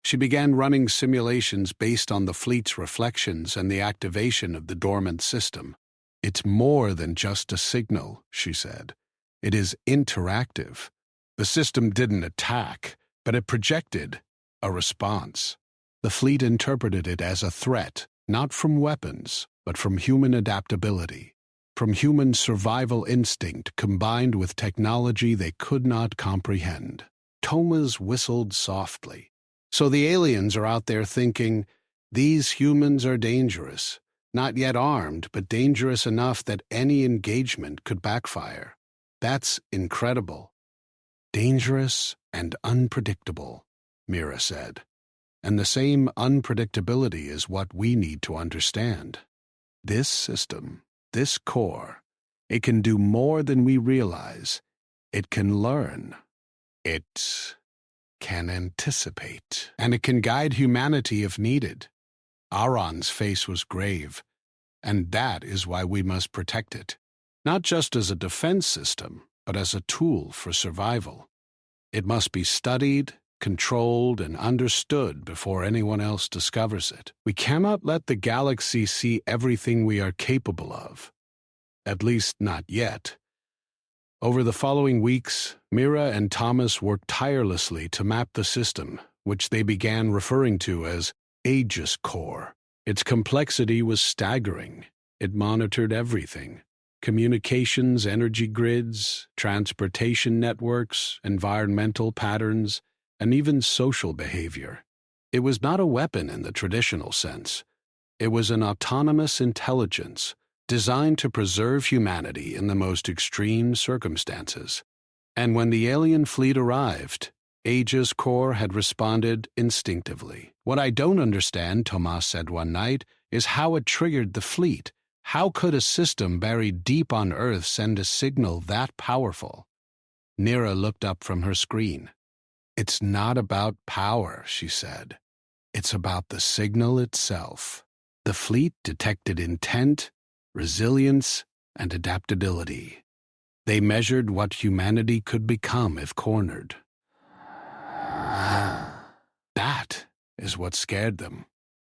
She began running simulations based on the fleet's reflections and the activation of the dormant system. It's more than just a signal, she said. It is interactive. The system didn't attack, but it projected a response. The fleet interpreted it as a threat, not from weapons, but from human adaptability, from human survival instinct combined with technology they could not comprehend. Thomas whistled softly. So the aliens are out there thinking, these humans are dangerous, not yet armed, but dangerous enough that any engagement could backfire. That's incredible. Dangerous and unpredictable, Mira said. And the same unpredictability is what we need to understand. This system, this core, it can do more than we realize. It can learn. It can anticipate. And it can guide humanity if needed. Aaron's face was grave, and that is why we must protect it. Not just as a defense system, but as a tool for survival. It must be studied, controlled, and understood before anyone else discovers it. We cannot let the galaxy see everything we are capable of. At least not yet. Over the following weeks, Mira and Thomas worked tirelessly to map the system, which they began referring to as Aegis Core. Its complexity was staggering. It monitored everything: communications, energy grids, transportation networks, environmental patterns, and even social behavior. It was not a weapon in the traditional sense. It was an autonomous intelligence designed to preserve humanity in the most extreme circumstances. And when the alien fleet arrived, Aegis Core had responded instinctively. What I don't understand, Tomas said one night, is how it triggered the fleet. How could a system buried deep on Earth send a signal that powerful? Nira looked up from her screen. It's not about power, she said. It's about the signal itself. The fleet detected intent, resilience, and adaptability. They measured what humanity could become if cornered. That is what scared them.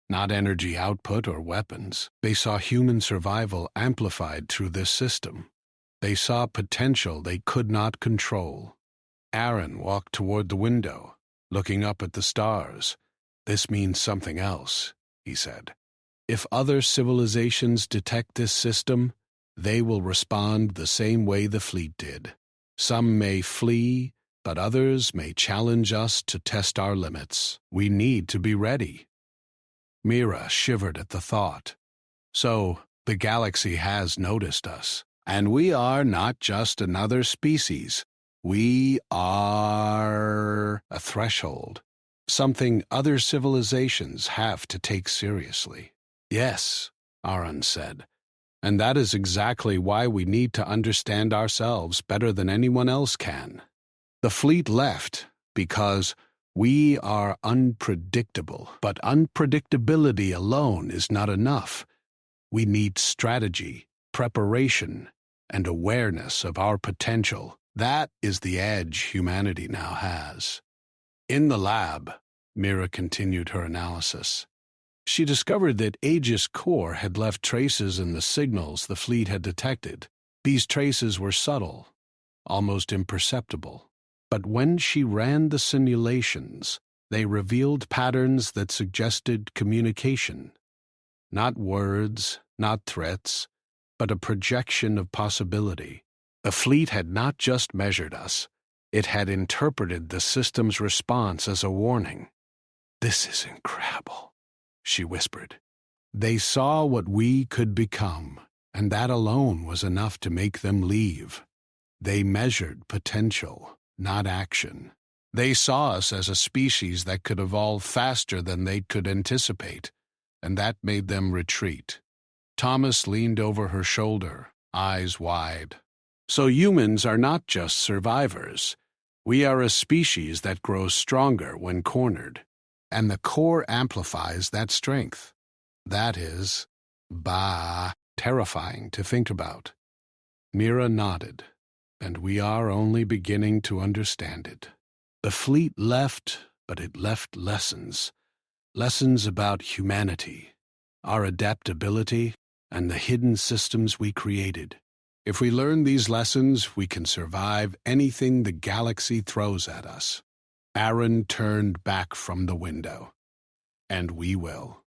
Not energy output or weapons. They saw human survival amplified through this system. They saw potential they could not control. Aaron walked toward the window, looking up at the stars. This means something else, he said. If other civilizations detect this system, they will respond the same way the fleet did. Some may flee, but others may challenge us to test our limits. We need to be ready. Mira shivered at the thought. So, the galaxy has noticed us, and we are not just another species. We are a threshold, something other civilizations have to take seriously. Yes, Aaron said, and that is exactly why we need to understand ourselves better than anyone else can. The fleet left because we are unpredictable, but unpredictability alone is not enough. We need strategy, preparation, and awareness of our potential. That is the edge humanity now has. In the lab, Mira continued her analysis. She discovered that Aegis Core had left traces in the signals the fleet had detected. These traces were subtle, almost imperceptible. But when she ran the simulations, they revealed patterns that suggested communication. Not words, not threats, but a projection of possibility. The fleet had not just measured us, it had interpreted the system's response as a warning. This is incredible, she whispered. They saw what we could become, and that alone was enough to make them leave. They measured potential, not action. They saw us as a species that could evolve faster than they could anticipate, and that made them retreat. Thomas leaned over her shoulder, eyes wide. So humans are not just survivors. We are a species that grows stronger when cornered, and the core amplifies that strength. That is, terrifying to think about. Mira nodded, and we are only beginning to understand it. The fleet left, but it left lessons. Lessons about humanity, our adaptability, and the hidden systems we created. If we learn these lessons, we can survive anything the galaxy throws at us. Aaron turned back from the window. And we will.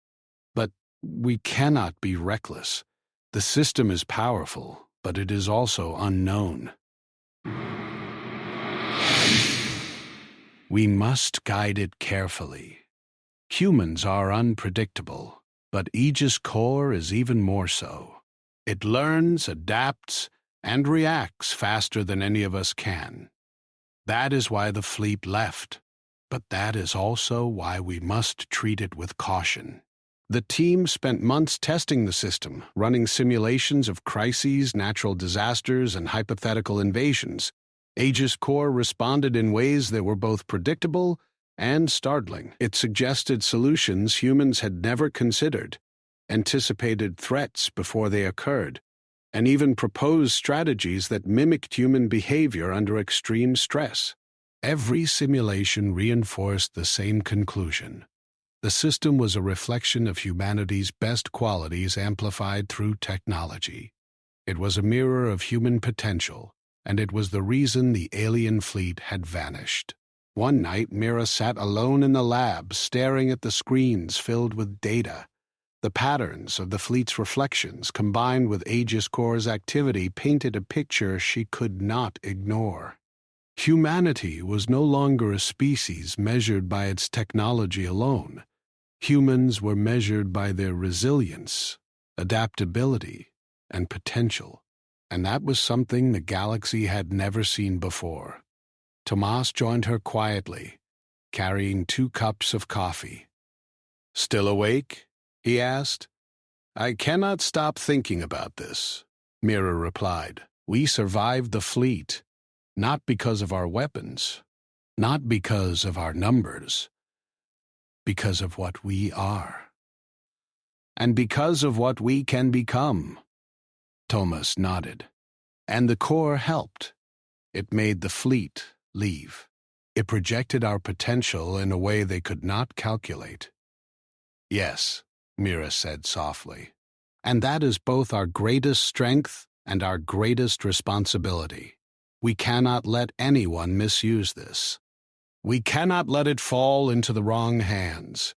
But we cannot be reckless. The system is powerful, but it is also unknown. We must guide it carefully. Humans are unpredictable, but Aegis Core is even more so. It learns, adapts, and reacts faster than any of us can. That is why the fleet left, but that is also why we must treat it with caution. The team spent months testing the system, running simulations of crises, natural disasters, and hypothetical invasions. Aegis Core responded in ways that were both predictable and startling. It suggested solutions humans had never considered, anticipated threats before they occurred, and even proposed strategies that mimicked human behavior under extreme stress. Every simulation reinforced the same conclusion. The system was a reflection of humanity's best qualities amplified through technology. It was a mirror of human potential, and it was the reason the alien fleet had vanished. One night, Mira sat alone in the lab, staring at the screens filled with data. The patterns of the fleet's reflections, combined with Aegis Core's activity, painted a picture she could not ignore. Humanity was no longer a species measured by its technology alone. Humans were measured by their resilience, adaptability, and potential, and that was something the galaxy had never seen before. Tomas joined her quietly, carrying 2 cups of coffee. "Still awake?" he asked. "I cannot stop thinking about this," Mira replied. "We survived the fleet, not because of our weapons, not because of our numbers, because of what we are. And because of what we can become." Thomas nodded. "And the core helped. It made the fleet leave. It projected our potential in a way they could not calculate." "Yes," Mira said softly. "And that is both our greatest strength and our greatest responsibility. We cannot let anyone misuse this. We cannot let it fall into the wrong hands.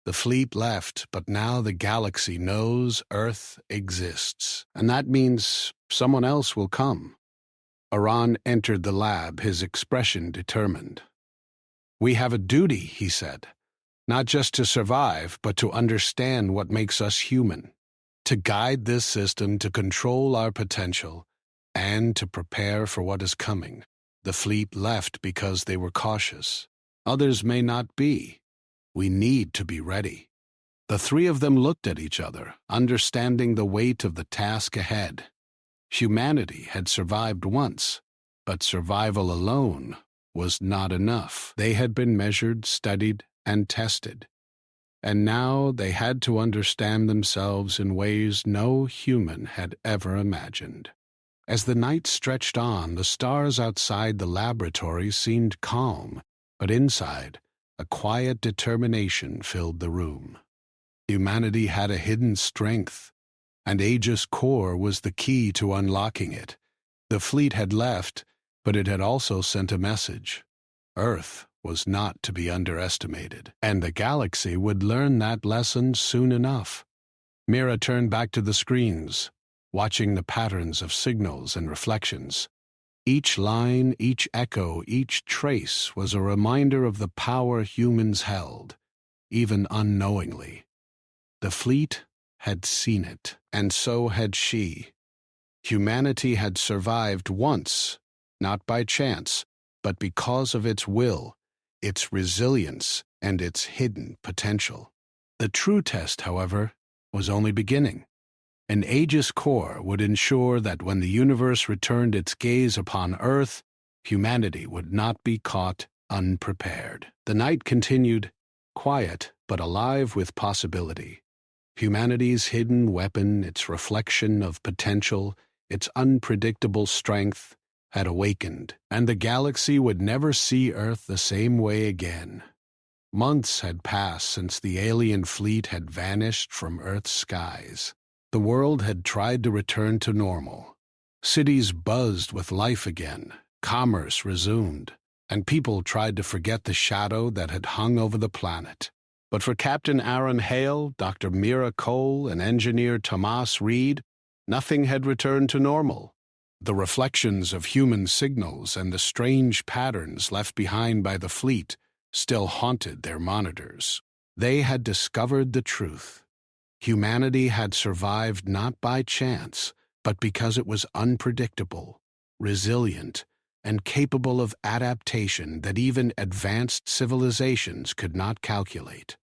The fleet left, but now the galaxy knows Earth exists, and that means someone else will come." Aran entered the lab, his expression determined. "We have a duty," he said, "not just to survive, but to understand what makes us human, to guide this system, to control our potential, and to prepare for what is coming. The fleet left because they were cautious. Others may not be. We need to be ready." The 3 of them looked at each other, understanding the weight of the task ahead. Humanity had survived once, but survival alone was not enough. They had been measured, studied, and tested, and now they had to understand themselves in ways no human had ever imagined. As the night stretched on, the stars outside the laboratory seemed calm, but inside, a quiet determination filled the room. Humanity had a hidden strength, and Aegis Core was the key to unlocking it. The fleet had left, but it had also sent a message. Earth was not to be underestimated, and the galaxy would learn that lesson soon enough. Mira turned back to the screens, watching the patterns of signals and reflections. Each line, each echo, each trace was a reminder of the power humans held, even unknowingly. The fleet had seen it, and so had she. Humanity had survived once, not by chance, but because of its will, its resilience, and its hidden potential. The true test, however, was only beginning. An Aegis core would ensure that when the universe returned its gaze upon Earth, humanity would not be caught unprepared. The night continued, quiet but alive with possibility. Humanity's hidden weapon, its reflection of potential, its unpredictable strength, had awakened, and the galaxy would never see Earth the same way again. Months had passed since the alien fleet had vanished from Earth's skies. The world had tried to return to normal. Cities buzzed with life again, commerce resumed, and people tried to forget the shadow that had hung over the planet. But for Captain Aaron Hale, Dr. Mira Cole, and engineer Tomas Reed, nothing had returned to normal. The reflections of human signals and the strange patterns left behind by the fleet still haunted their monitors. They had discovered the truth. Humanity had survived not by chance, but because it was unpredictable, resilient, and capable of adaptation that even advanced civilizations could not calculate.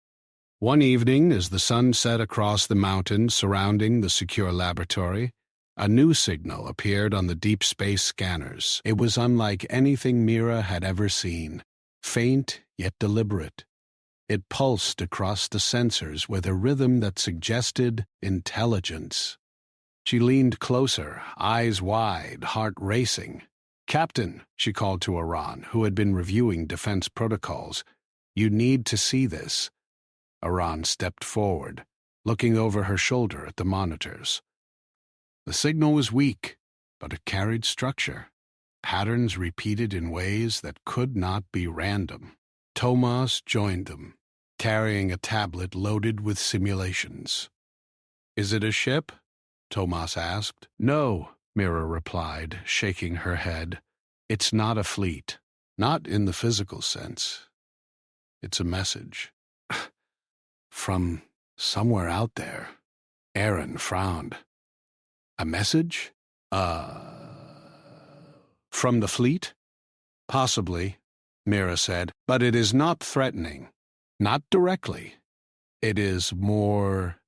One evening, as the sun set across the mountains surrounding the secure laboratory, a new signal appeared on the deep space scanners. It was unlike anything Mira had ever seen, faint yet deliberate. It pulsed across the sensors with a rhythm that suggested intelligence. She leaned closer, eyes wide, heart racing. "Captain," she called to Iran, who had been reviewing defense protocols, "you need to see this." Iran stepped forward, looking over her shoulder at the monitors. The signal was weak, but it carried structure. Patterns repeated in ways that could not be random. Tomas joined them, carrying a tablet loaded with simulations. "Is it a ship?" Tomas asked. "No," Mira replied, shaking her head. "It's not a fleet. Not in the physical sense. It's a message. From somewhere out there." Aaron frowned. "A message? From the fleet?" "Possibly," Mira said, "but it is not threatening. Not directly. It is more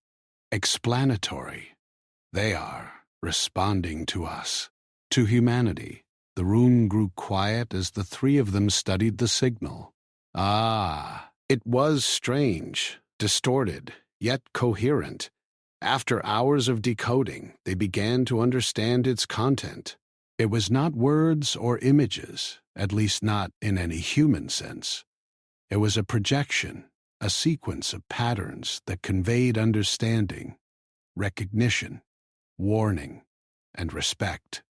explanatory. They are responding to us, to humanity." The room grew quiet as the three of them studied the signal. It was strange, distorted, yet coherent. After hours of decoding, they began to understand its content. It was not words or images, at least not in any human sense. It was a projection, a sequence of patterns that conveyed understanding, recognition, warning, and respect.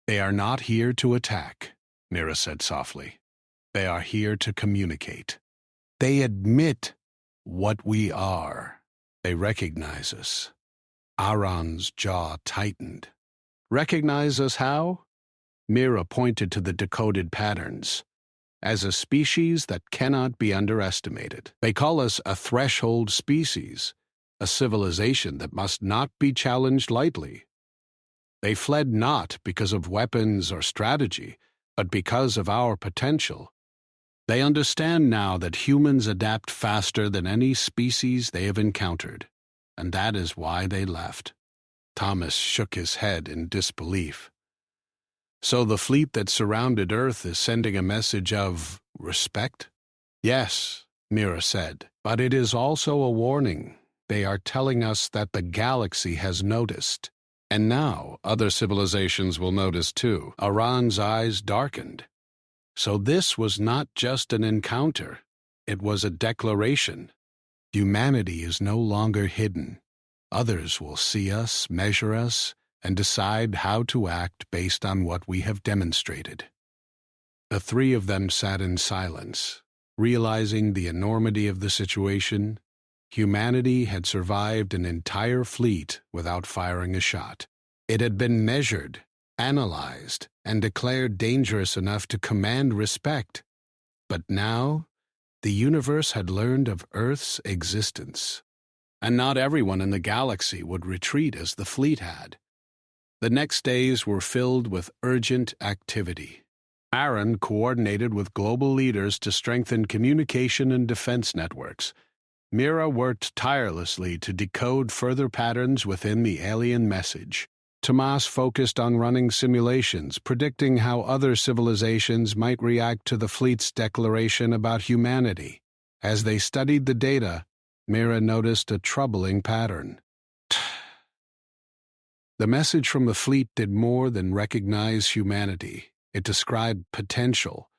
"They are not here to attack," Mira said softly. "They are here to communicate. They admit what we are. They recognize us." Aaron's jaw tightened. "Recognize us how?" Mira pointed to the decoded patterns. "As a species that cannot be underestimated. They call us a threshold species, a civilization that must not be challenged lightly. They fled not because of weapons or strategy, but because of our potential. They understand now that humans adapt faster than any species they have encountered, and that is why they left." Thomas shook his head in disbelief. "So the fleet that surrounded Earth is sending a message of respect?" "Yes," Mira said, "but it is also a warning. They are telling us that the galaxy has noticed. And now other civilizations will notice too." Iran's eyes darkened. So this was not just an encounter. It was a declaration. Humanity is no longer hidden. Others will see us, measure us, and decide how to act based on what we have demonstrated. The three of them sat in silence, realizing the enormity of the situation. Humanity had survived an entire fleet without firing a shot. It had been measured, analyzed, and declared dangerous enough to command respect. But now, the universe had learned of Earth's existence. And not everyone in the galaxy would retreat as the fleet had. The next days were filled with urgent activity. Aaron coordinated with global leaders to strengthen communication and defense networks. Mira worked tirelessly to decode further patterns within the alien message. Tomas focused on running simulations, predicting how other civilizations might react to the fleet's declaration about humanity. As they studied the data, Mira noticed a troubling pattern. The message from the fleet did more than recognize humanity. It described potential.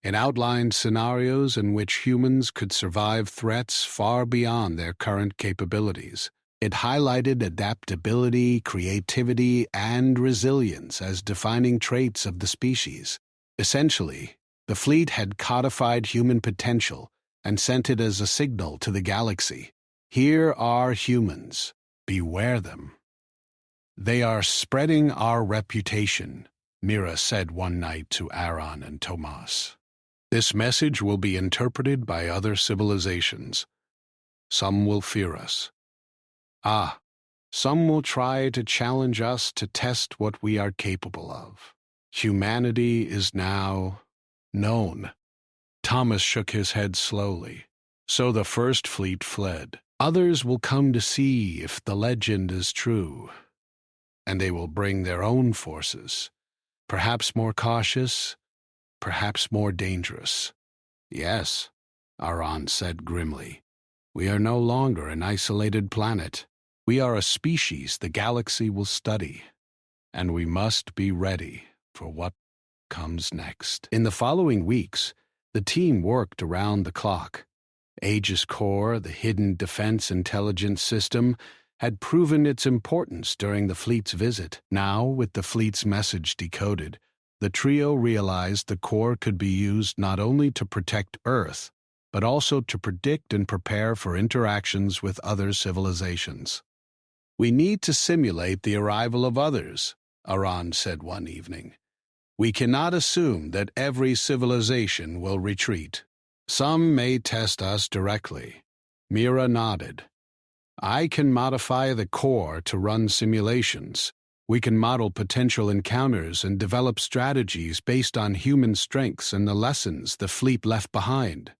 It outlined scenarios in which humans could survive threats far beyond their current capabilities. It highlighted adaptability, creativity, and resilience as defining traits of the species. Essentially, the fleet had codified human potential and sent it as a signal to the galaxy. Here are humans. Beware them. They are spreading our reputation, Mira said one night to Aaron and Tomas. This message will be interpreted by other civilizations. Some will fear us. Some will try to challenge us to test what we are capable of. Humanity is now known. Thomas shook his head slowly. So the first fleet fled. Others will come to see if the legend is true. And they will bring their own forces, perhaps more cautious, perhaps more dangerous. Yes, Aaron said grimly. We are no longer an isolated planet. We are a species the galaxy will study, and we must be ready for what comes next. In the following weeks, the team worked around the clock. Aegis Core, the hidden defense intelligence system, had proven its importance during the fleet's visit. Now, with the fleet's message decoded, the trio realized the core could be used not only to protect Earth, but also to predict and prepare for interactions with other civilizations. We need to simulate the arrival of others, Aaron said one evening. We cannot assume that every civilization will retreat. Some may test us directly. Mira nodded. I can modify the core to run simulations. We can model potential encounters and develop strategies based on human strengths and the lessons the fleet left behind,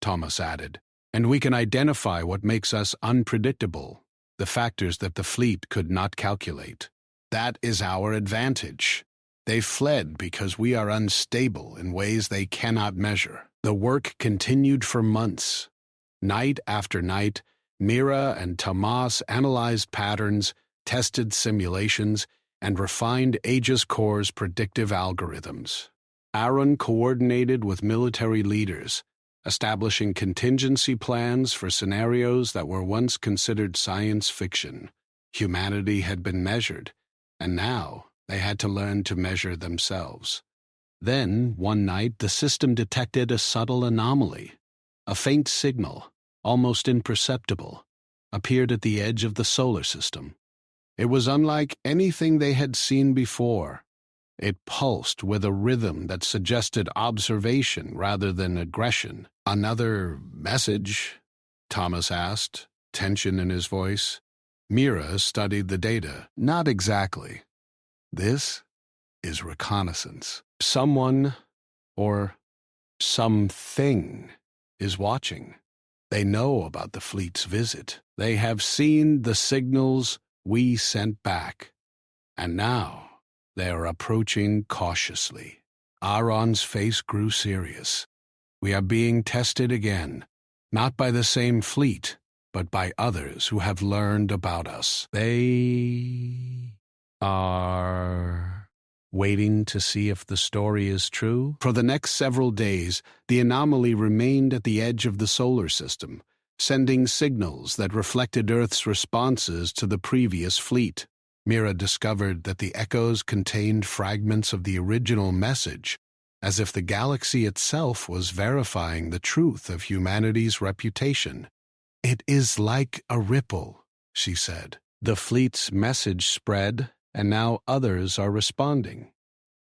Thomas added. And we can identify what makes us unpredictable, the factors that the fleet could not calculate. That is our advantage. They fled because we are unstable in ways they cannot measure. The work continued for months. Night after night, Mira and Tomas analyzed patterns, tested simulations, and refined Aegis Core's predictive algorithms. Aaron coordinated with military leaders, establishing contingency plans for scenarios that were once considered science fiction. Humanity had been measured, and now they had to learn to measure themselves. Then, one night, the system detected a subtle anomaly. A faint signal, almost imperceptible, appeared at the edge of the solar system. It was unlike anything they had seen before. It pulsed with a rhythm that suggested observation rather than aggression. Another message? Thomas asked, tension in his voice. Mira studied the data. Not exactly. This is reconnaissance. Someone or something is watching. They know about the fleet's visit. They have seen the signals we sent back. And now they are approaching cautiously. Aaron's face grew serious. We are being tested again, not by the same fleet, but by others who have learned about us. They are waiting to see if the story is true. For the next several days, the anomaly remained at the edge of the solar system, sending signals that reflected Earth's responses to the previous fleet. Mira discovered that the echoes contained fragments of the original message, as if the galaxy itself was verifying the truth of humanity's reputation. It is like a ripple, she said. The fleet's message spread, and now others are responding.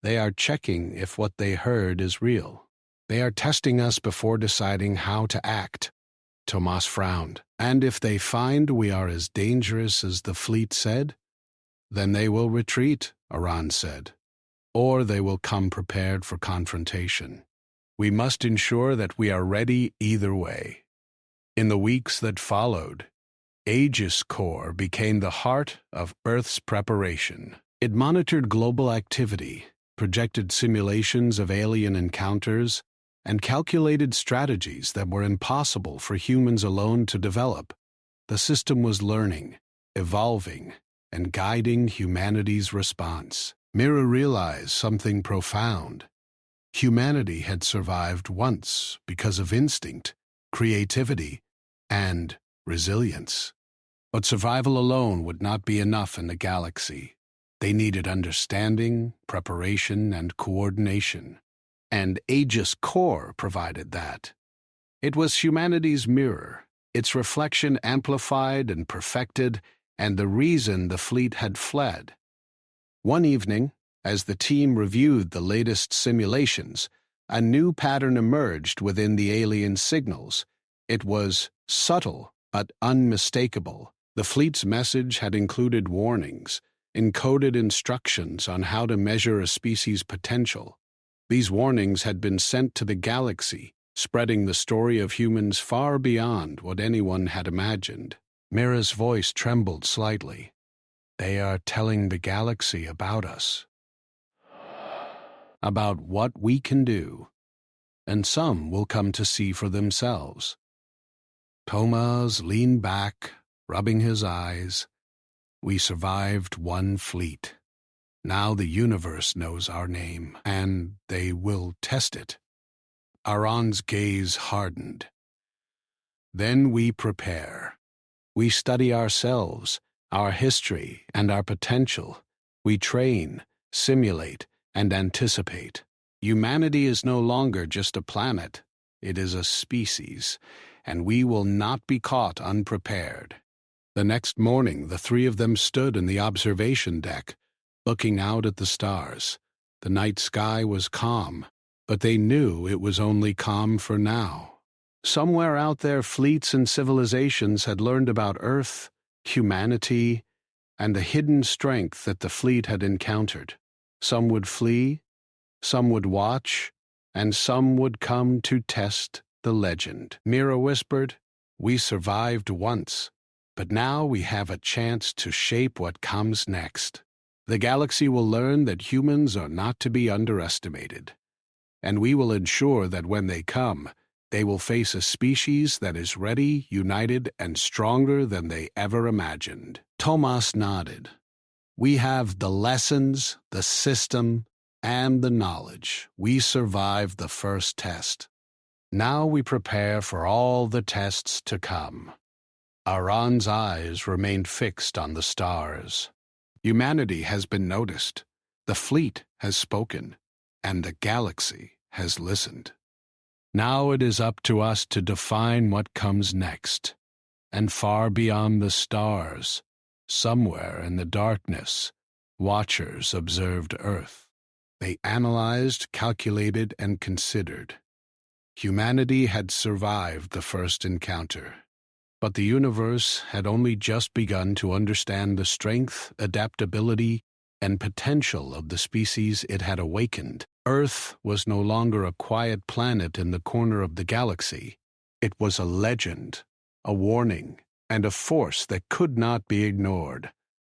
They are checking if what they heard is real. They are testing us before deciding how to act. Tomas frowned. And if they find we are as dangerous as the fleet said, then they will retreat, Aaron said. Or they will come prepared for confrontation. We must ensure that we are ready either way. In the weeks that followed, Aegis Core became the heart of Earth's preparation. It monitored global activity, projected simulations of alien encounters, and calculated strategies that were impossible for humans alone to develop. The system was learning, evolving, and guiding humanity's response. Mira realized something profound. Humanity had survived once because of instinct, creativity, and resilience. But survival alone would not be enough in the galaxy. They needed understanding, preparation, and coordination. And Aegis Core provided that. It was humanity's mirror, its reflection amplified and perfected, and the reason the fleet had fled. One evening, as the team reviewed the latest simulations, a new pattern emerged within the alien signals. It was subtle but unmistakable. The fleet's message had included warnings, encoded instructions on how to measure a species' potential. These warnings had been sent to the galaxy, spreading the story of humans far beyond what anyone had imagined. Mira's voice trembled slightly. They are telling the galaxy about us. About what we can do, and some will come to see for themselves. Thomas leaned back, rubbing his eyes. We survived one fleet. Now the universe knows our name, and they will test it. Aaron's gaze hardened. Then we prepare. We study ourselves, our history, and our potential. We train, simulate, and anticipate. Humanity is no longer just a planet. It is a species, and we will not be caught unprepared. The next morning, the three of them stood in the observation deck, looking out at the stars. The night sky was calm, but they knew it was only calm for now. Somewhere out there, fleets and civilizations had learned about Earth, humanity, and the hidden strength that the fleet had encountered. Some would flee, some would watch, and some would come to test the legend. Mira whispered, "We survived once, but now we have a chance to shape what comes next. The galaxy will learn that humans are not to be underestimated, and we will ensure that when they come, they will face a species that is ready, united, and stronger than they ever imagined." Thomas nodded. "We have the lessons, the system, and the knowledge. We survived the first test. Now we prepare for all the tests to come." Aaron's eyes remained fixed on the stars. Humanity has been noticed, the fleet has spoken, and the galaxy has listened. Now it is up to us to define what comes next. And far beyond the stars, somewhere in the darkness, watchers observed Earth. They analyzed, calculated, and considered. Humanity had survived the first encounter, but the universe had only just begun to understand the strength, adaptability, and potential of the species it had awakened. Earth was no longer a quiet planet in the corner of the galaxy. It was a legend, a warning, and a force that could not be ignored.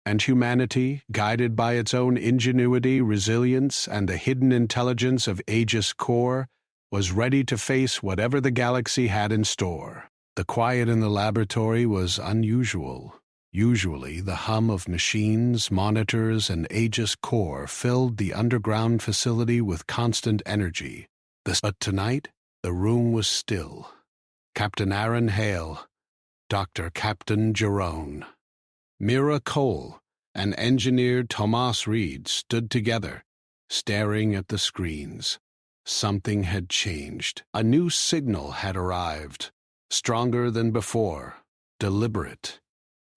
And humanity, guided by its own ingenuity, resilience, and the hidden intelligence of Aegis Core, was ready to face whatever the galaxy had in store. The quiet in the laboratory was unusual. Usually, the hum of machines, monitors, and Aegis Core filled the underground facility with constant energy. But tonight, the room was still. Captain Aaron Hale, Dr. Captain Jerome, Mira Cole, and engineer Thomas Reed stood together, staring at the screens. Something had changed. A new signal had arrived, stronger than before, deliberate,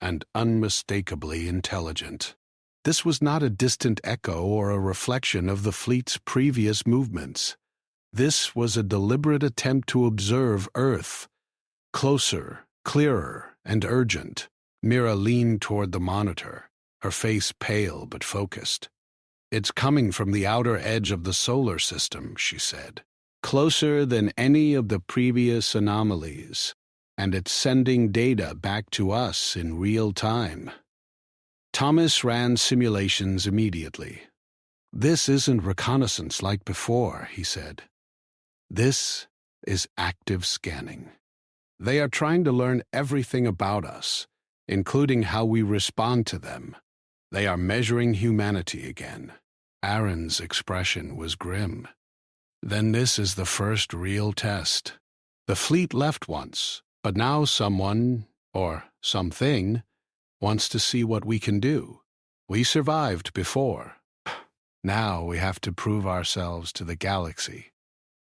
and unmistakably intelligent. This was not a distant echo or a reflection of the fleet's previous movements. This was a deliberate attempt to observe Earth, closer, clearer, and urgent. Mira leaned toward the monitor, her face pale but focused. "It's coming from the outer edge of the solar system," she said. "Closer than any of the previous anomalies. and it's sending data back to us in real time. Thomas ran simulations immediately. "This isn't reconnaissance like before," he said. "This is active scanning. They are trying to learn everything about us, including how we respond to them. They are measuring humanity again." Aaron's expression was grim. "Then this is the first real test. The fleet left once, but now someone, or something, wants to see what we can do. We survived before. Now we have to prove ourselves to the galaxy."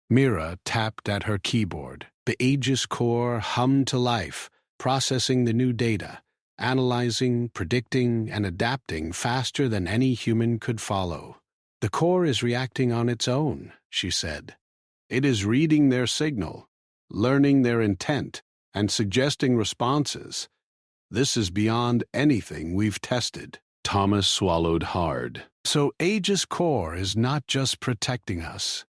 Mira tapped at her keyboard. The Aegis core hummed to life, processing the new data, analyzing, predicting, and adapting faster than any human could follow. "The core is reacting on its own," she said. "It is reading their signal, learning their intent, and suggesting responses. This is beyond anything we've tested." Thomas swallowed hard. "So Aegis core is not just protecting us,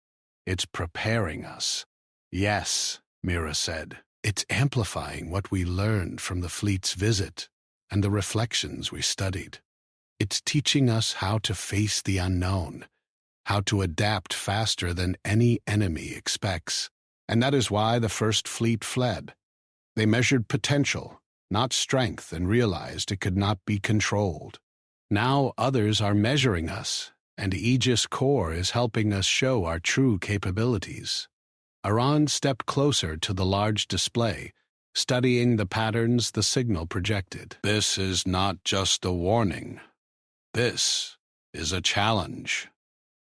it's preparing us." "Yes," Mira said. "It's amplifying what we learned from the fleet's visit and the reflections we studied. It's teaching us how to face the unknown, how to adapt faster than any enemy expects. And that is why the First Fleet fled. They measured potential, not strength, and realized it could not be controlled. Now others are measuring us, and Aegis Core is helping us show our true capabilities." Aran stepped closer to the large display, studying the patterns the signal projected. "This is not just a warning. This is a challenge.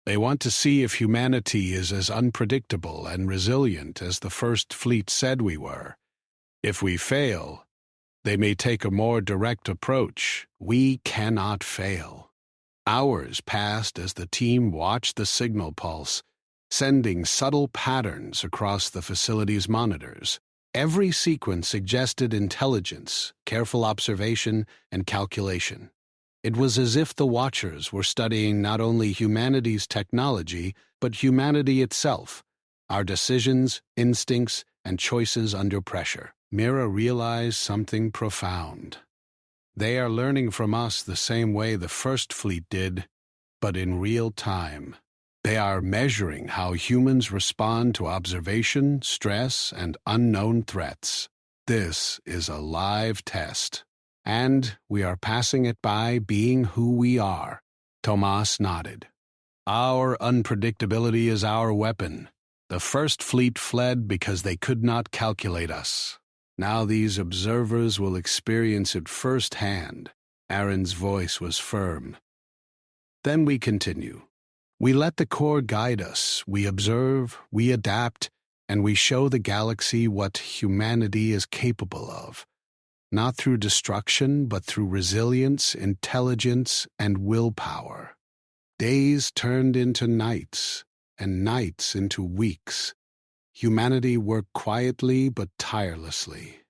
They want to see if humanity is as unpredictable and resilient as the First Fleet said we were. If we fail, they may take a more direct approach. We cannot fail." Hours passed as the team watched the signal pulse, sending subtle patterns across the facility's monitors. Every sequence suggested intelligence, careful observation, and calculation. It was as if the Watchers were studying not only humanity's technology, but humanity itself, our decisions, instincts, and choices under pressure. Mira realized something profound. They are learning from us the same way the First Fleet did, but in real time. They are measuring how humans respond to observation, stress, and unknown threats. This is a live test, and we are passing it by being who we are. Tomas nodded. "Our unpredictability is our weapon. The First Fleet fled because they could not calculate us. Now these observers will experience it firsthand." Aaron's voice was firm. "Then we continue. We let the core guide us. We observe, we adapt, and we show the galaxy what humanity is capable of. Not through destruction, but through resilience, intelligence, and willpower." Days turned into nights, and nights into weeks. Humanity worked quietly but tirelessly.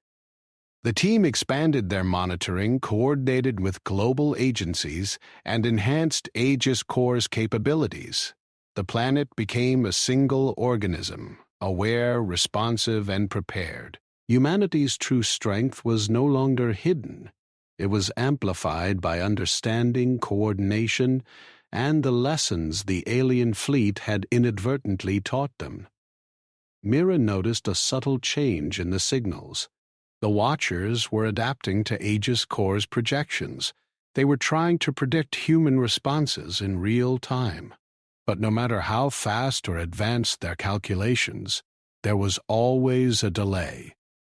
The team expanded their monitoring, coordinated with global agencies, and enhanced Aegis Core's capabilities. The planet became a single organism, aware, responsive, and prepared. Humanity's true strength was no longer hidden. It was amplified by understanding, coordination, and the lessons the alien fleet had inadvertently taught them. Mira noticed a subtle change in the signals. The Watchers were adapting to Aegis Core's projections. They were trying to predict human responses in real time. But no matter how fast or advanced their calculations, there was always a delay,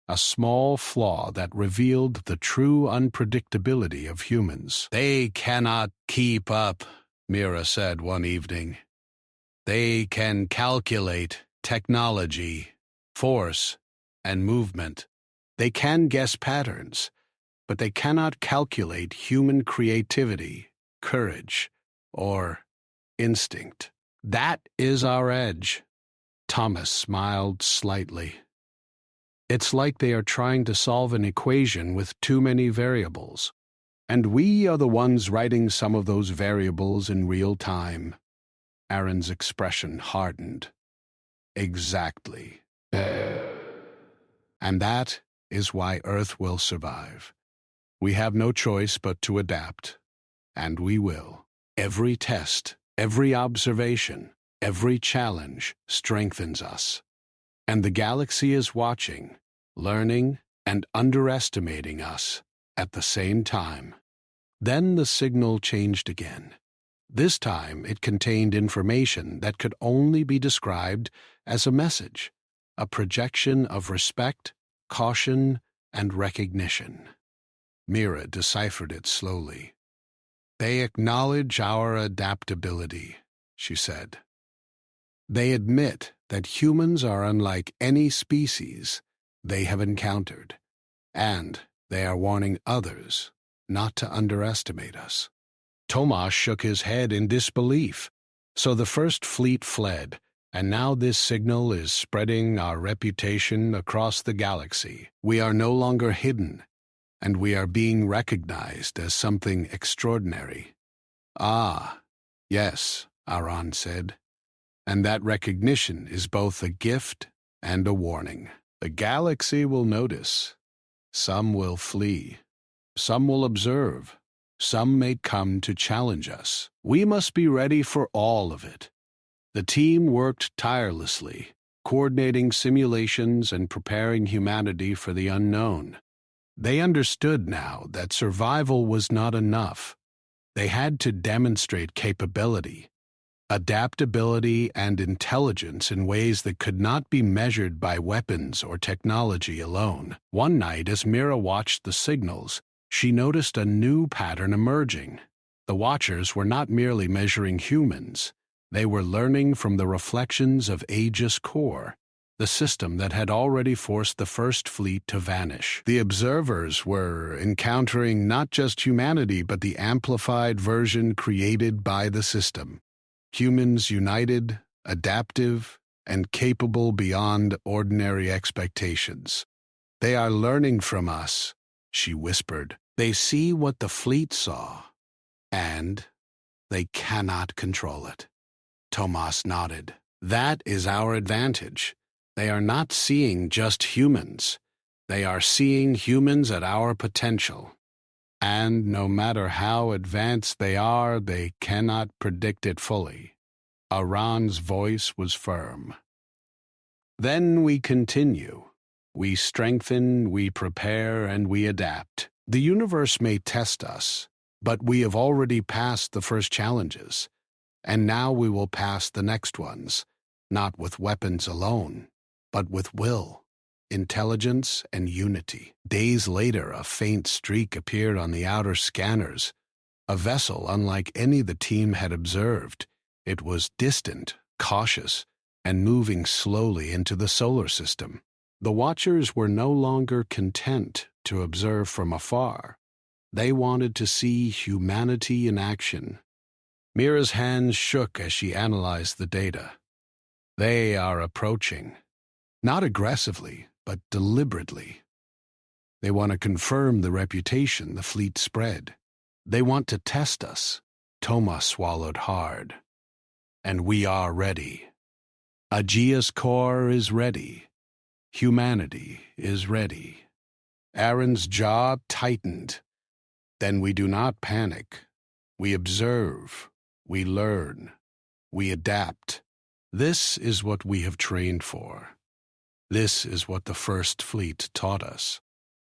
a small flaw that revealed the true unpredictability of humans. "They cannot keep up," Mira said one evening. "They can calculate technology, force, and movement. They can guess patterns, but they cannot calculate human creativity, courage, or instinct. That is our edge." Thomas smiled slightly. "It's like they are trying to solve an equation with too many variables, and we are the ones writing some of those variables in real time." Aaron's expression hardened. "Exactly. And that is why Earth will survive. We have no choice but to adapt, and we will. Every test, every observation, every challenge strengthens us. And the galaxy is watching, learning, and underestimating us at the same time. Then the signal changed again. This time it contained information that could only be described as a message, a projection of respect, caution, and recognition. Mira deciphered it slowly. "They acknowledge our adaptability," she said. "They admit that humans are unlike any species they have encountered, and they are warning others not to underestimate us." Tomas shook his head in disbelief. So the first fleet fled, and now this signal is spreading our reputation across the galaxy. We are no longer hidden, and we are being recognized as something extraordinary. "Ah, yes," Aran said, "and that recognition is both a gift and a warning. The galaxy will notice. Some will flee. Some will observe. Some may come to challenge us. We must be ready for all of it." The team worked tirelessly, coordinating simulations and preparing humanity for the unknown. They understood now that survival was not enough. They had to demonstrate capability, adaptability, and intelligence in ways that could not be measured by weapons or technology alone. One night, as Mira watched the signals, she noticed a new pattern emerging. The Watchers were not merely measuring humans. They were learning from the reflections of Aegis Core, the system that had already forced the First Fleet to vanish. The observers were encountering not just humanity, but the amplified version created by the system. Humans united, adaptive, and capable beyond ordinary expectations. "They are learning from us," she whispered. "They see what the fleet saw, and they cannot control it." Tomas nodded. "That is our advantage. They are not seeing just humans. They are seeing humans at our potential. And no matter how advanced they are, they cannot predict it fully." Aran's voice was firm. "Then we continue. We strengthen, we prepare, and we adapt. The universe may test us, but we have already passed the first challenges, and now we will pass the next ones, not with weapons alone, but with will, intelligence, and unity." Days later, a faint streak appeared on the outer scanners, a vessel unlike any the team had observed. It was distant, cautious, and moving slowly into the solar system. The Watchers were no longer content to observe from afar. They wanted to see humanity in action. Mira's hands shook as she analyzed the data. They are approaching, not aggressively, but deliberately. They want to confirm the reputation the fleet spread. They want to test us. Tomas swallowed hard. "And we are ready. Aegis Core is ready. Humanity is ready." Aaron's jaw tightened. "Then we do not panic. We observe. We learn. We adapt. This is what we have trained for. This is what the First Fleet taught us.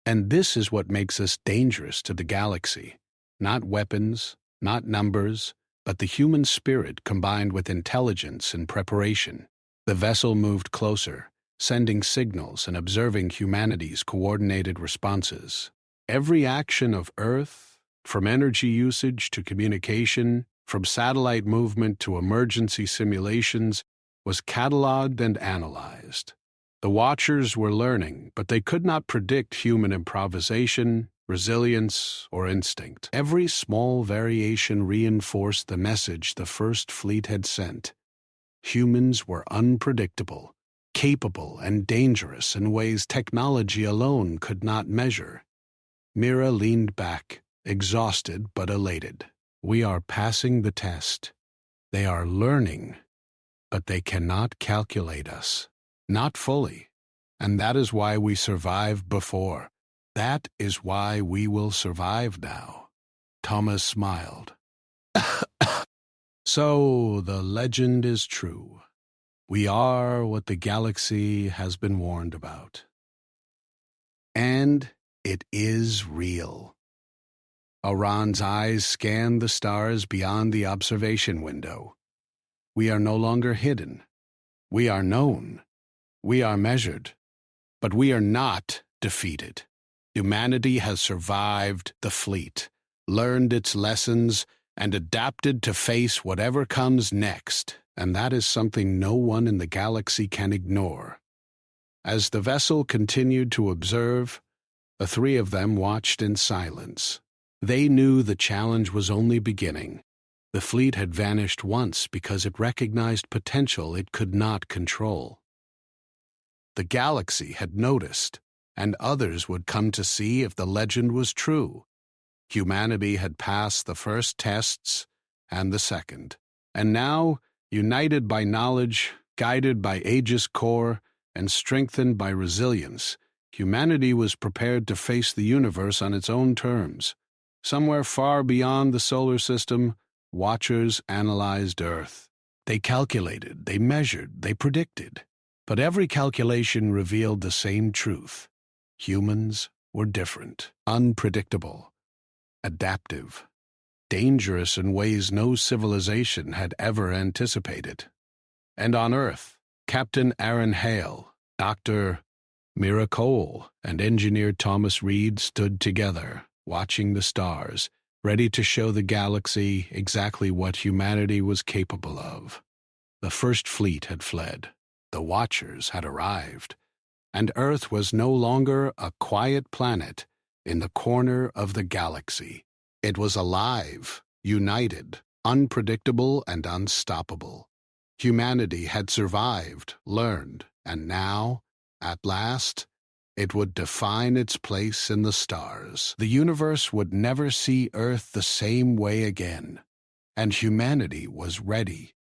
And this is what makes us dangerous to the galaxy. Not weapons, not numbers, but the human spirit combined with intelligence and preparation." The vessel moved closer, sending signals and observing humanity's coordinated responses. Every action of Earth, from energy usage to communication, from satellite movement to emergency simulations, was catalogued and analyzed. The Watchers were learning, but they could not predict human improvisation, resilience, or instinct. Every small variation reinforced the message the First Fleet had sent. Humans were unpredictable, capable, and dangerous in ways technology alone could not measure. Mira leaned back, exhausted but elated. "We are passing the test. They are learning, but they cannot calculate us. Not fully. And that is why we survived before. That is why we will survive now. Thomas smiled. So the legend is true. We are what the galaxy has been warned about. And it is real. Aran's eyes scanned the stars beyond the observation window. We are no longer hidden. We are known. We are measured. But we are not defeated. Humanity has survived the fleet, learned its lessons, and adapted to face whatever comes next, and that is something no one in the galaxy can ignore. As the vessel continued to observe, the three of them watched in silence. They knew the challenge was only beginning. The fleet had vanished once because it recognized potential it could not control. The galaxy had noticed, and others would come to see if the legend was true. Humanity had passed the first tests and the second, and now, united by knowledge, guided by Aegis Core, and strengthened by resilience, humanity was prepared to face the universe on its own terms. Somewhere far beyond the solar system, watchers analyzed Earth. They calculated, they measured, they predicted. But every calculation revealed the same truth. Humans were different, unpredictable, adaptive, dangerous in ways no civilization had ever anticipated. And on Earth, Captain Aaron Hale, Dr. Mira Cole, and Engineer Thomas Reed stood together, watching the stars, ready to show the galaxy exactly what humanity was capable of. The first fleet had fled. The Watchers had arrived, and Earth was no longer a quiet planet in the corner of the galaxy. It was alive, united, unpredictable, and unstoppable. Humanity had survived, learned, and now, at last, it would define its place in the stars. The universe would never see Earth the same way again, and humanity was ready